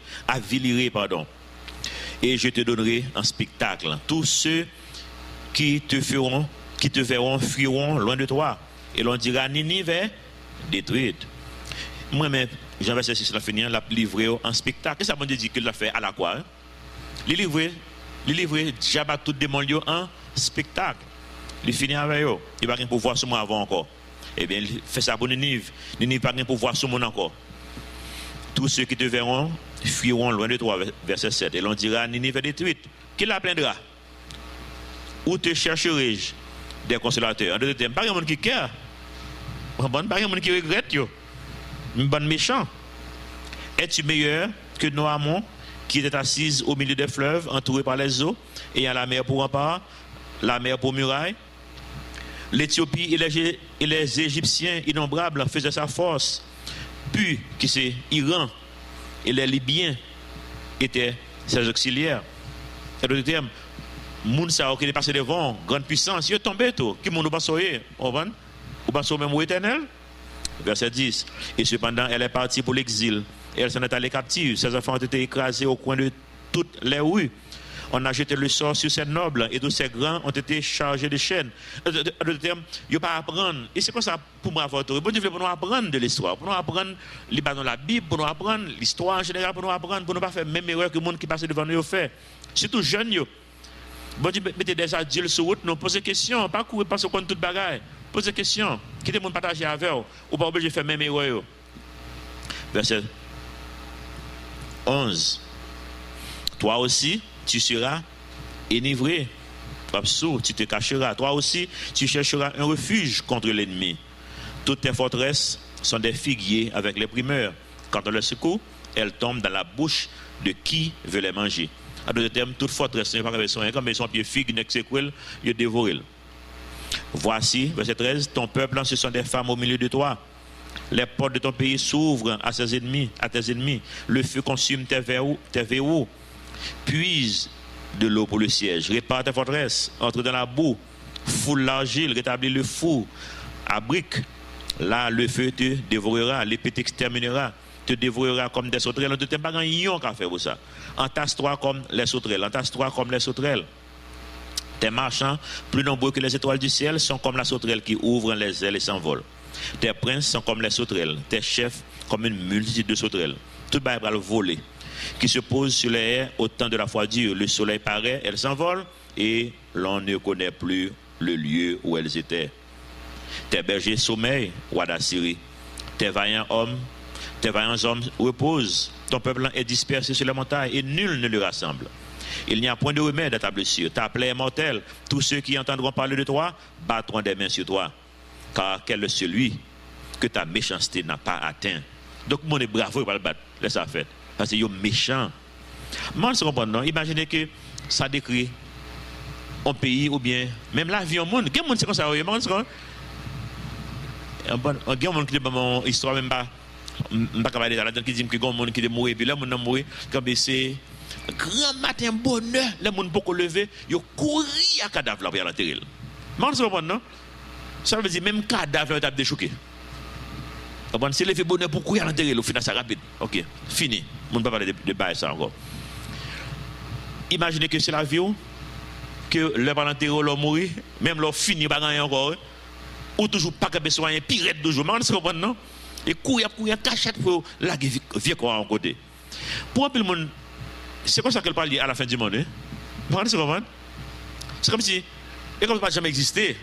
et je te donnerai un spectacle. Tous ceux qui te verront fuiront loin de toi. Et l'on dira Ninive est détruite. Moi-même, Jean verset 6 la finir, l'a livré en spectacle. Qu'est-ce que ça veut dire qu'il l'a fait à la croix? Il livrer, j'abat tout démon en spectacle. Il finit avec eux. Il va pas pouvoir sur moi avant encore. Eh bien, il fait ça pour Ninive. Ninive n'a pas pouvoir sur moi encore. Tous ceux qui te verront fuiront loin de toi, verset 7. Et l'on dira Ninive est détruite. Qui la plaindra? Où te chercherai-je des consolateurs? En d'autres termes, pas un monde qui care. Pas un monde qui regrette. Un bon méchant. Es-tu meilleur que Noamon, qui était assise au milieu des fleuves, entourée par les eaux, ayant la mer pour rempart, la mer pour muraille? L'Éthiopie et les Égyptiens innombrables faisaient sa force. Puis, qui c'est Iran et les Libyens étaient ses auxiliaires. En d'autres termes, moun sa qui est passé devant, grande puissance, il est tombé tout. Qui moun ou pas sauvé? Ou pas sauvé même au éternel? Verset 10. Et cependant, elle est partie pour l'exil. Et elle s'en est allée captive. Ses enfants ont été écrasés au coin de toutes les rues. On a jeté le sort sur ces nobles et tous ces grands ont été chargés de chaînes. De terme, il ne faut pas apprendre. Et c'est comme ça pour moi, pour nous apprendre de l'histoire, pour nous apprendre dans la Bible, pour nous apprendre l'histoire en général, pour nous apprendre, pour ne pas faire même erreur que le monde qui passe devant nous fait. Surtout jeunes. Bon Dieu, mettez des adultes sur route, nous posez des questions, pas courir parce qu'on toute bagaille. Posez des questions, quittez le monde partager avec vous, ou pas obligé de faire même erreur. Verset 11. Toi aussi, tu seras enivré, tu te cacheras. Toi aussi, tu chercheras un refuge contre l'ennemi. Toutes tes forteresses sont des figuiers avec les primeurs. Quand on les secoue, elles tombent dans la bouche de qui veut les manger. En d'autres termes, toute forteresse n'est pas comme ils sont pieds figues, ils dévorent. Voici, verset 13, ton peuple, ce sont des femmes au milieu de toi. Les portes de ton pays s'ouvrent à tes ennemis. Le feu consume tes verrous. Puise de l'eau pour le siège. Répare tes forteresses. Entre dans la boue. Foule l'argile. Rétablis le four. Abrique. Là, le feu te dévorera. L'épée t'exterminera. Te dévorera comme des sauterelles. On ne t'aime pas un ion qu'à faire pour ça. Entasse-toi comme les sauterelles. Tes marchands, plus nombreux que les étoiles du ciel, sont comme la sauterelle qui ouvre les ailes et s'envole. Tes princes sont comme les sauterelles. Tes chefs comme une multitude de sauterelles. Tout le va le voler. Qui se pose sur les haies au temps de la froidure. Le soleil paraît, elles s'envolent et l'on ne connaît plus le lieu où elles étaient. Tes bergers sommeillent, roi d'Assyrie. Tes vaillants hommes reposent. Ton peuple est dispersé sur les montagnes et nul ne le rassemble. Il n'y a point de remède à ta blessure. Ta plaie est mortelle. Tous ceux qui entendront parler de toi battront des mains sur toi. Car quel est celui que ta méchanceté n'a pas atteint? Donc, mon est bravo, il va le battre. Laisse ça faire. Parce que vous êtes méchant. Moi, je comprends, non? Imaginez que ça décrit un pays ou bien même la vie au monde. Quel monde c'est comme ça? Il y a un monde qui dit mon histoire, même pas capable de dire, qui dit que monde qui est mort, et puis là, mon est mort, comme c'est grand matin bonheur, les gens pour lever, ils courent à cadavre là pour l'enterrer. Moi, je comprends, non? Ça veut dire même cadavre est déchoqué. Si les fait bonheur pour courir à l'intérieur, au final, c'est rapide. Ok, fini. On ne peut pas parler de bail ça encore. Imaginez que c'est la vie que l'homme à l'intérieur, l'homme mourir, même l'homme fini par rien encore, ou toujours pas qu'à besoin, pirate toujours. Mais on se comprend, non? Et courir, cachette pour la vie quoi en côté. Pour un peu le monde, c'est comme ça qu'elle parle à la fin du monde. On se comprend? C'est comme si, et comme ça n'a jamais existé.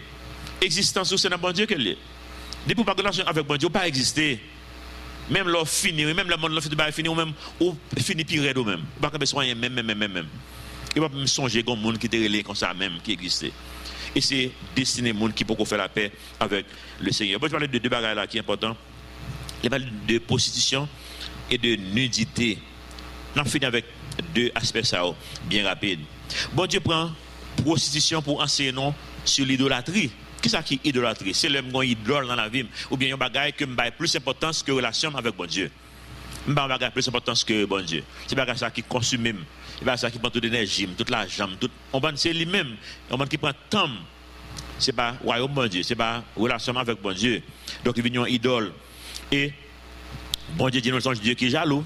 Existence, c'est un bon Dieu qu'elle est. Depuis pas de relation avec bon Dieu, pas exister. Même l'offre fini, même le monde l'offre de bail fini, ou même ou fini pire ou même. Pas que besoin même. Il va me songer comme monde qui était relé comme ça même, qui existait. Et c'est destiné monde qui peut faire la paix avec le Seigneur. Bon, je parle de deux bagages là qui sont importants. Il parle de prostitution et de nudité. On finit avec deux aspects ça, bien rapides. Bon Dieu prend prostitution pour enseigner non sur l'idolâtrie. Qu'est-ce qui est idolâtrie? C'est l'homme qui idole dans la vie. Ou bien un bagage qui a plus d'importance que relation avec bon Dieu. Un bagage plus d'importance que bon Dieu. C'est un bagage ça qui consomme même. C'est un bagage ça qui prend toute l'énergie, toute l'argent. C'est lui-même. On qui prend temps. C'est pas royaume bon Dieu. C'est pas relation avec bon Dieu. Donc il vient une idole. Et bon Dieu dit nous sommes Dieu qui est jaloux.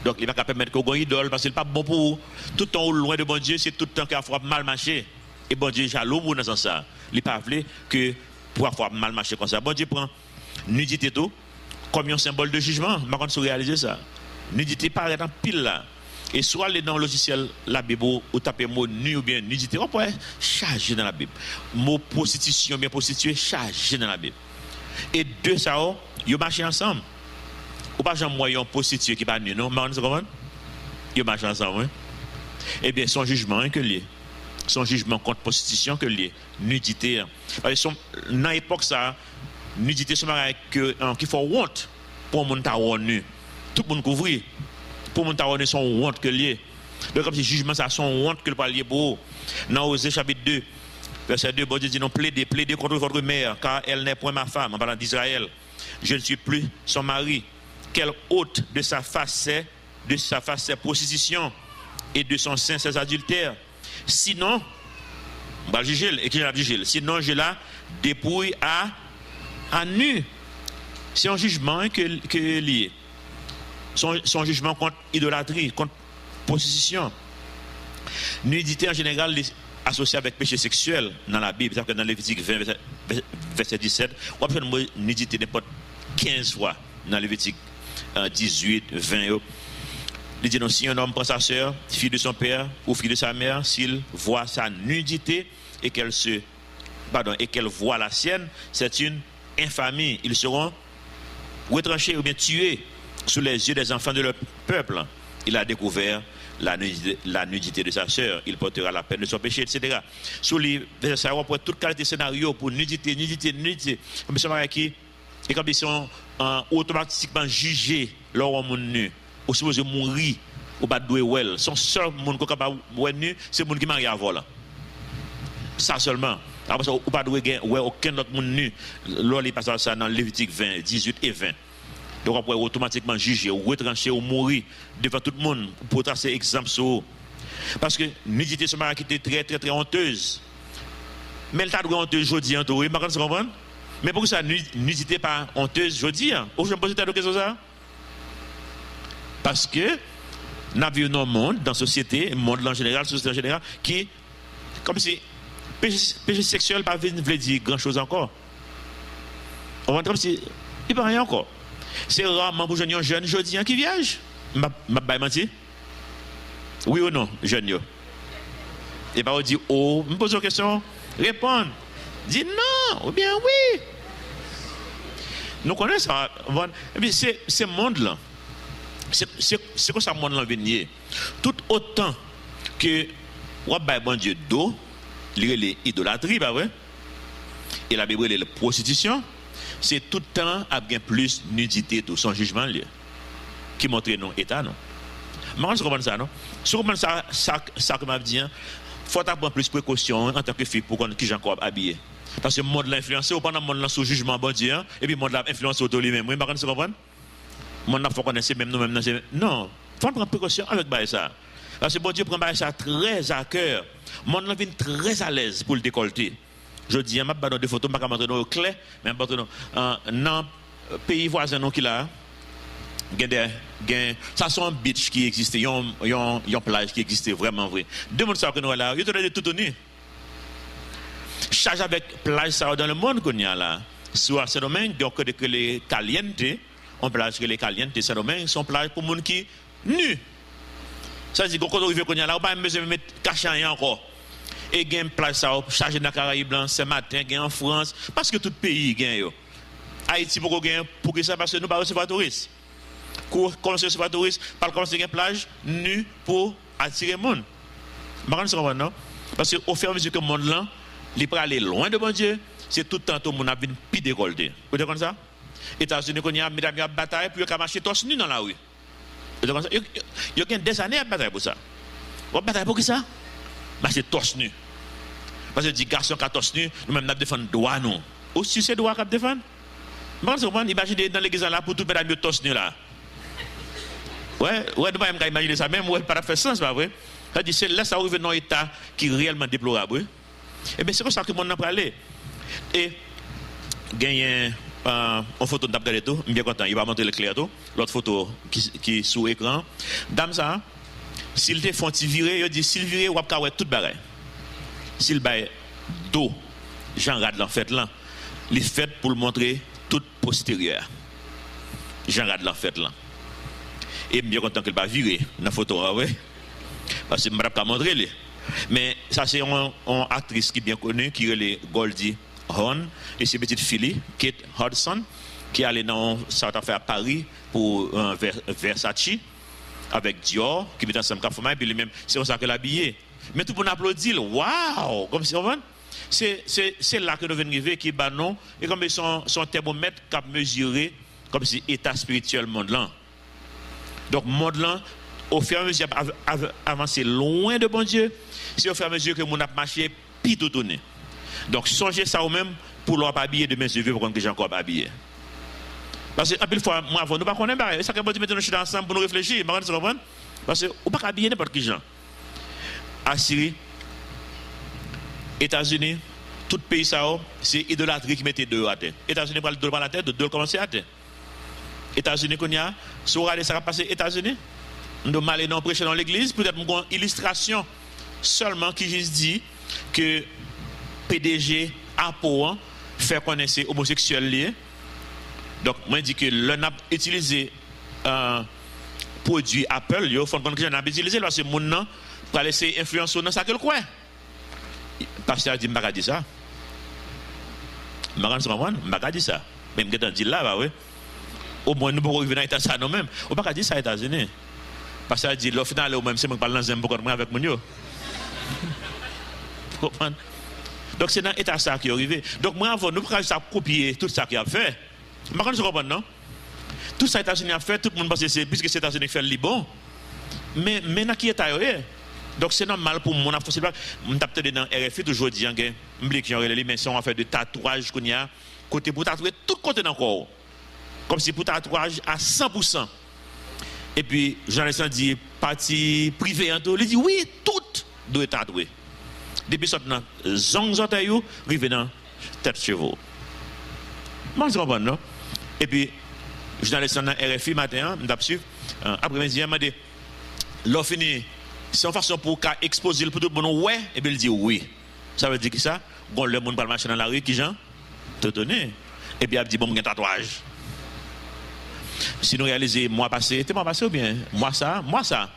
Donc il va pas permettre qu'on ait une idole parce qu'il n'est pas bon pour vous. Tout le temps loin de bon Dieu, c'est tout le temps qu'il a mal marché. Et bon Dieu est jaloux pour nous dans ça. Il n'est pas voulu que pour avoir mal marché comme ça. Bon Dieu prend nudité tout comme un symbole de jugement. Je ne sais pas réaliser ça. Nudité paraît dans pile là. Et soit aller dans le logiciel la Bible ou taper mot nu ou bien nudité, on peut charger dans la Bible. Mot prostitution, bien prostituée, chargé dans la Bible. Et deux ça, ils marchent ensemble. Ou pas j'en moyen prostituée qui pas nu, non? Mais on se comprend? Ils marchent ensemble, hein? Eh bien, son jugement est que lié. Son jugement contre prostitution que lié. Nudité. Parce que dans l'époque, ça, nudité, c'est un qu'il faut honte pour le monde qui est nu. Tout le monde couvre. Pour le monde qui est nu, son honte que lié. Donc, comme si jugement, ça, son honte que le parlier pour. Dans Osée chapitre 2, verset 2, bon Dieu dit non, plaidez contre votre mère, car elle n'est point ma femme, en parlant d'Israël. Je ne suis plus son mari. Quelle hôte de sa face c'est prostitution, et de son sein ses adultères. Sinon, bah, sinon je la dépouille à nu. C'est un jugement que lié. Son jugement contre idolâtrie, contre prostitution. Nudité en général associée avec péché sexuel dans la Bible. C'est-à-dire que dans Lévitique 20, verset 17, on peut faire nudité n'importe 15 fois dans Lévitique 18, 20. Il dit non, si un homme prend sa soeur, fille de son père ou fille de sa mère, s'il voit sa nudité et qu'elle voit la sienne, c'est une infamie. Ils seront retranchés ou bien tués sous les yeux des enfants de leur peuple. Il a découvert la nudité de sa sœur, il portera la peine de son péché, etc. Sous les versets, on peut toute qualité de scénario pour nudité. Comme ça, qui et comme ils sont automatiquement jugés lors où nu, ou supposé mourir, ou pas doué well. Son seul monde qui est capable de nu, c'est le monde qui marie à vol. Ça seulement. Après ça, ou pas doué aucun autre monde nu. Lors il passe ça dans Lévitique 20, 18 et 20. Donc on peut automatiquement juger, ou retrancher, ou mourir devant tout le monde pour tracer exemple sur eux. Parce que nudité ce matin qui était très honteuse. Mais elle t'a doué honteuse aujourd'hui, vous comprenez? Mais pourquoi ça nudité pas honteuse aujourd'hui? Ou je me pose cette question ça? Parce que nous vivons un monde, dans la société, le monde en général, la société en général, qui, comme si péché sexuel pas veut dire grand chose encore. On va comme si il n'y a rien encore. C'est rarement pour un jeune jeudi qui vierge. Je menti? Oui ou non, jeune? Et pas on dit, oh, me pose une question, répondre. Dis non, ou bien oui. Nous connaissons ça. Et puis ce monde-là, c'est quoi ça monde-là venir? Tout autant que bon Dieu d'eau, l'idolâtrie, pas vrai? Et la Bible, la prostitution, c'est tout le temps avec plus nudité, tout son jugement qui montre nos états, non? Mais je comprends ça, non? Si vous comprenez ça que m'a dit, il faut prendre plus de précautions en tant que fille pour qu'on ait encore habillé. Parce que le monde l'a influencé, ou pendant le monde l'a sous jugement bon Dieu, et puis le monde l'a influencé autour de lui-même. Vous comprenez? Le monde faut connaître même nous-mêmes. Non, il faut prendre précaution avec ça. Parce que bon Dieu prend ça très à cœur. Le monde vient très à l'aise pour le décolleter. Je dis, je ne vais pas dans des photos, je ne vais pas montrer dans le clé, mais je vais dans le pays voisin qui là, ça sont un beach qui existe, il y a une plage qui existe vraiment vrai. Deux mondes ça que nous là, il y a tout nu. Charge avec plage ça dans le monde qu'on y a là. Sur ce domaine, donc que les calientes, on plage que les calientes, ce domaine sont plages pour les gens qui nus. Ça veut dire que quand on arrive qu'on y a là, on va pas besoin de mettre cachet encore. Et il y a une plage ça chargée dans la Caraïbe ce matin, il y a en France, parce que tout pays gagne. Haïti pour que ça parce que nous ne recevons pas de touristes. Quand on recevons pas de touristes, par contre, c'est une plage nue pour attirer le monde. Non? Parce qu'au fur et à mesure que le monde là, il peut aller loin de bon Dieu, c'est tout le temps tout le monde a une plus décolleté. Vous êtes comme ça? États-Unis, il y a une bataille pour marcher torse nu dans la rue. Vous êtes comme ça? Il y a des années à bataille pour ça. Vous bataille pour qui ça? Marcher torse nu. Parce que les garçons qui torse nu, nous-mêmes nous défendons le droit. Aussi, c'est le droit qu'on défend. Imaginez dans l'église là pour tout le monde torse nu là. Ouais, nous ne pouvons pas imaginer ça même, ouais, pas faire sens, pas vrai? C'est là ça arrive dans un état qui est réellement déplorable. Et bien c'est comme ça que le monde n'a pas allé. Et gagner une photo de Dabdale tout, bien content, il va montrer le clair tout. L'autre photo qui est sous écran. Dame ça, s'il te font virer, il dit s'il vire, ou pas tout bagaille. S'il baille dos, Jean Rad l'en fait là, il fait pour le montrer tout postérieur. Jean Rad l'en fait là. Et bien content qu'il va virer dans la photo, ouais. Parce que je ne peux pas montrer. Mais ça, c'est une actrice qui est bien connue, qui est Goldie Hawn, et c'est petite fille, Kate Hudson, qui est allée dans South Africa à Paris pour Versace, avec Dior, qui est ensemble avec et puis lui-même, c'est comme ça qu'elle est habillée. Mais tout le monde applaudit, waouh! Comme si on c'est là que nous venons arriver, qui est banon, et comme son thermomètre qui a mesuré, comme si l'état spirituel monde là. Donc, monde là, au fur et à mesure avancer loin de bon Dieu, c'est au fur et à mesure que mon a marché, puis tout tourner. Donc, songez ça ou même pour leur pas habiller de mes yeux pour que j'ai encore pas habillé. Parce que, un peu fois, moi, avant, nous ne connaissons pas. Ça, quand on dit maintenant, nous sommes ensemble pour nous réfléchir. Parce que, on ne peut pas habiller n'importe qui gens. Assyrie, États-Unis, tout pays, ça, c'est idolâtrie qui mettait deux à terre. États-Unis, pour le la tête, de deux commencer à terre. États-Unis, qu'on y a, si vous regardez ça va passer aux États-Unis, nous allons aller prêcher dans l'église, peut-être une illustration seulement qui juste dit que PDG Apple fait connaître homosexuel lié. Donc, moi, je dis que l'on a utilisé un produit Apple, il faut que j'en ai utilisé parce que mon nom pour laisser influence sur ça que le quoi. Pasteur dit, je ne vais pas dire ça. Je ne vais pas dire ça. Même que je dis là, oui. Au moins, nous pouvons revenir à ça nous-mêmes. On ne peut pas dire ça aux États-Unis. Parce que dit, au final, même si je parle dans un beaucoup avec mon yo. Donc, c'est dans l'état ça qui est arrivé. Donc, moi, avant, nous pouvons copier tout ça qui a fait. Je comprends, non? Tout ça, les États-Unis a fait, tout le monde pense que c'est puisque les États-Unis fait le Liban. Mais maintenant, qui est ailleurs? Donc, c'est normal pour moi. Je suis dans RFI toujours dit, mais si on fait de tatouage qu'on y a, côté pour tatouer tout côté dans le corps. Comme si pour tatouage à 100%. Et puis, Jean-Alexandre dit, partie privée, il dit, oui, tout doit être tatoué. Depuis ce temps, zong orteil, arrivé dans tête chevaux. Moi, je comprends, non? Et puis, Jean-Alexandre RFI matin, après-midi, il m'a dit, l'on finit, c'est une façon pour exposer le tout le monde, ouais, et puis il dit oui. Ça veut dire que ça, bon, le monde parle marcher dans la rue, qui j'en te donner. Et puis, il dit, bon, il y a un tatouage. Si nous réalisons, mois passé ou bien, moi ça,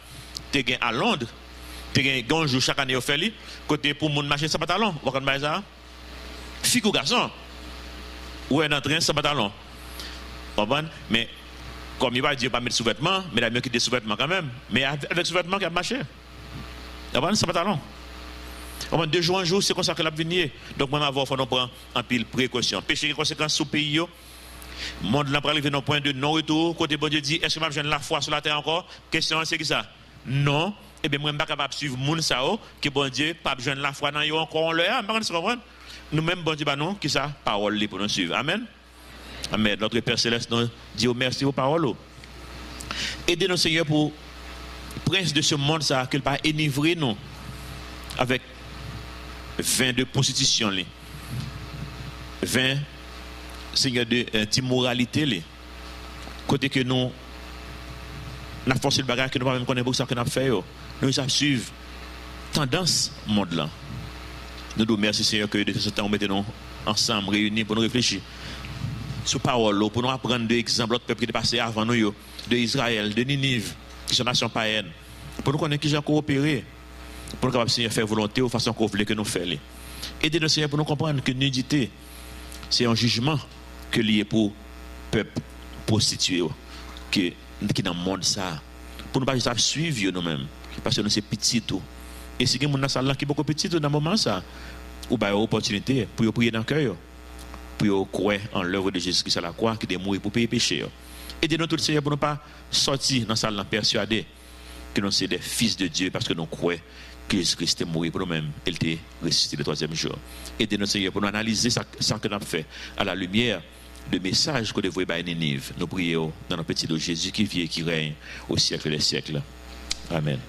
tu es à Londres, tu es un jour chaque année au fait, côté pour mon marché sans pantalon, vous comprenez ça? Fille ou garçon, ou un entrain sans pantalon. Mais comme il va dire pas mettre sous-vêtements, mais il a mieux qu'il des sous-vêtements quand même. Mais avec sous-vêtements qui a marché. Sans pantalon. 2 jours en jour, c'est comme ça que l'a venu. Donc, moi, il faut prendre un pile précaution. Péché les conséquences sous pays. Le monde n'a pas arrivé dans point de non-retour. Côté bon Dieu dit, est-ce que je la foi sur la terre encore? Question, c'est qui ça? Non. Eh bien, moi, je ne suis pas capable de suivre le monde, que bon Dieu, pas besoin de la foi dans eux encore, on l'a. Nous-mêmes, bon Dieu, nous, qui ça? Parole pour nous suivre. Amen. Amen. Notre Père Céleste nous dit merci aux paroles. Aidez-nous, Seigneur, pour prince de ce monde, ça, qu'il ne pas enivrer nous avec 20 de prostitution, 20, Seigneur, d'immoralité. Côté que nous, la force de bagage que nous ne pouvons pas même connaître pour ça que nous avons fait, nous avons suivi tendance monde là. Nous nous remercions, Seigneur, que de ce temps, nous mettons ensemble, réunis pour nous réfléchir sur parole, pour nous apprendre des exemples d'autres peuples qui passé avant nous, de Israël, de Ninive, qui sont nations païennes, pour nous connaître qui j'ai coopéré, pour nous capables, Seigneur, faire volonté de façon qu'on voulait que nous fassions. Aidez-nous, Seigneur, pour nous comprendre que nudité, c'est un jugement que lié pour le peuple prostitué qui est dans le monde ça. Pour nous pas juste suivre nous-mêmes, parce que nous sommes petits tout. Et si il y a des gens dans la salle qui est beaucoup petit dans le moment, ça, ou bien une opportunité pour prier dans le cœur, pour croire en l'œuvre de Jésus-Christ à la croix, qui est mort pour payer péché. Aidez-nous tous, Seigneur, pour ne pas sortir dans la salle persuadés que nous sommes des fils de Dieu parce que nous croyons que Jésus-Christ est mort pour nous-mêmes, il était ressuscité le 3e jour. Aidez-nous, Seigneur, pour nous analyser ça que nous avons fait à la lumière de messages que nous devons à Ninive. Nous prions dans notre petit nom Jésus qui vit et qui règne au siècle des siècles. Amen.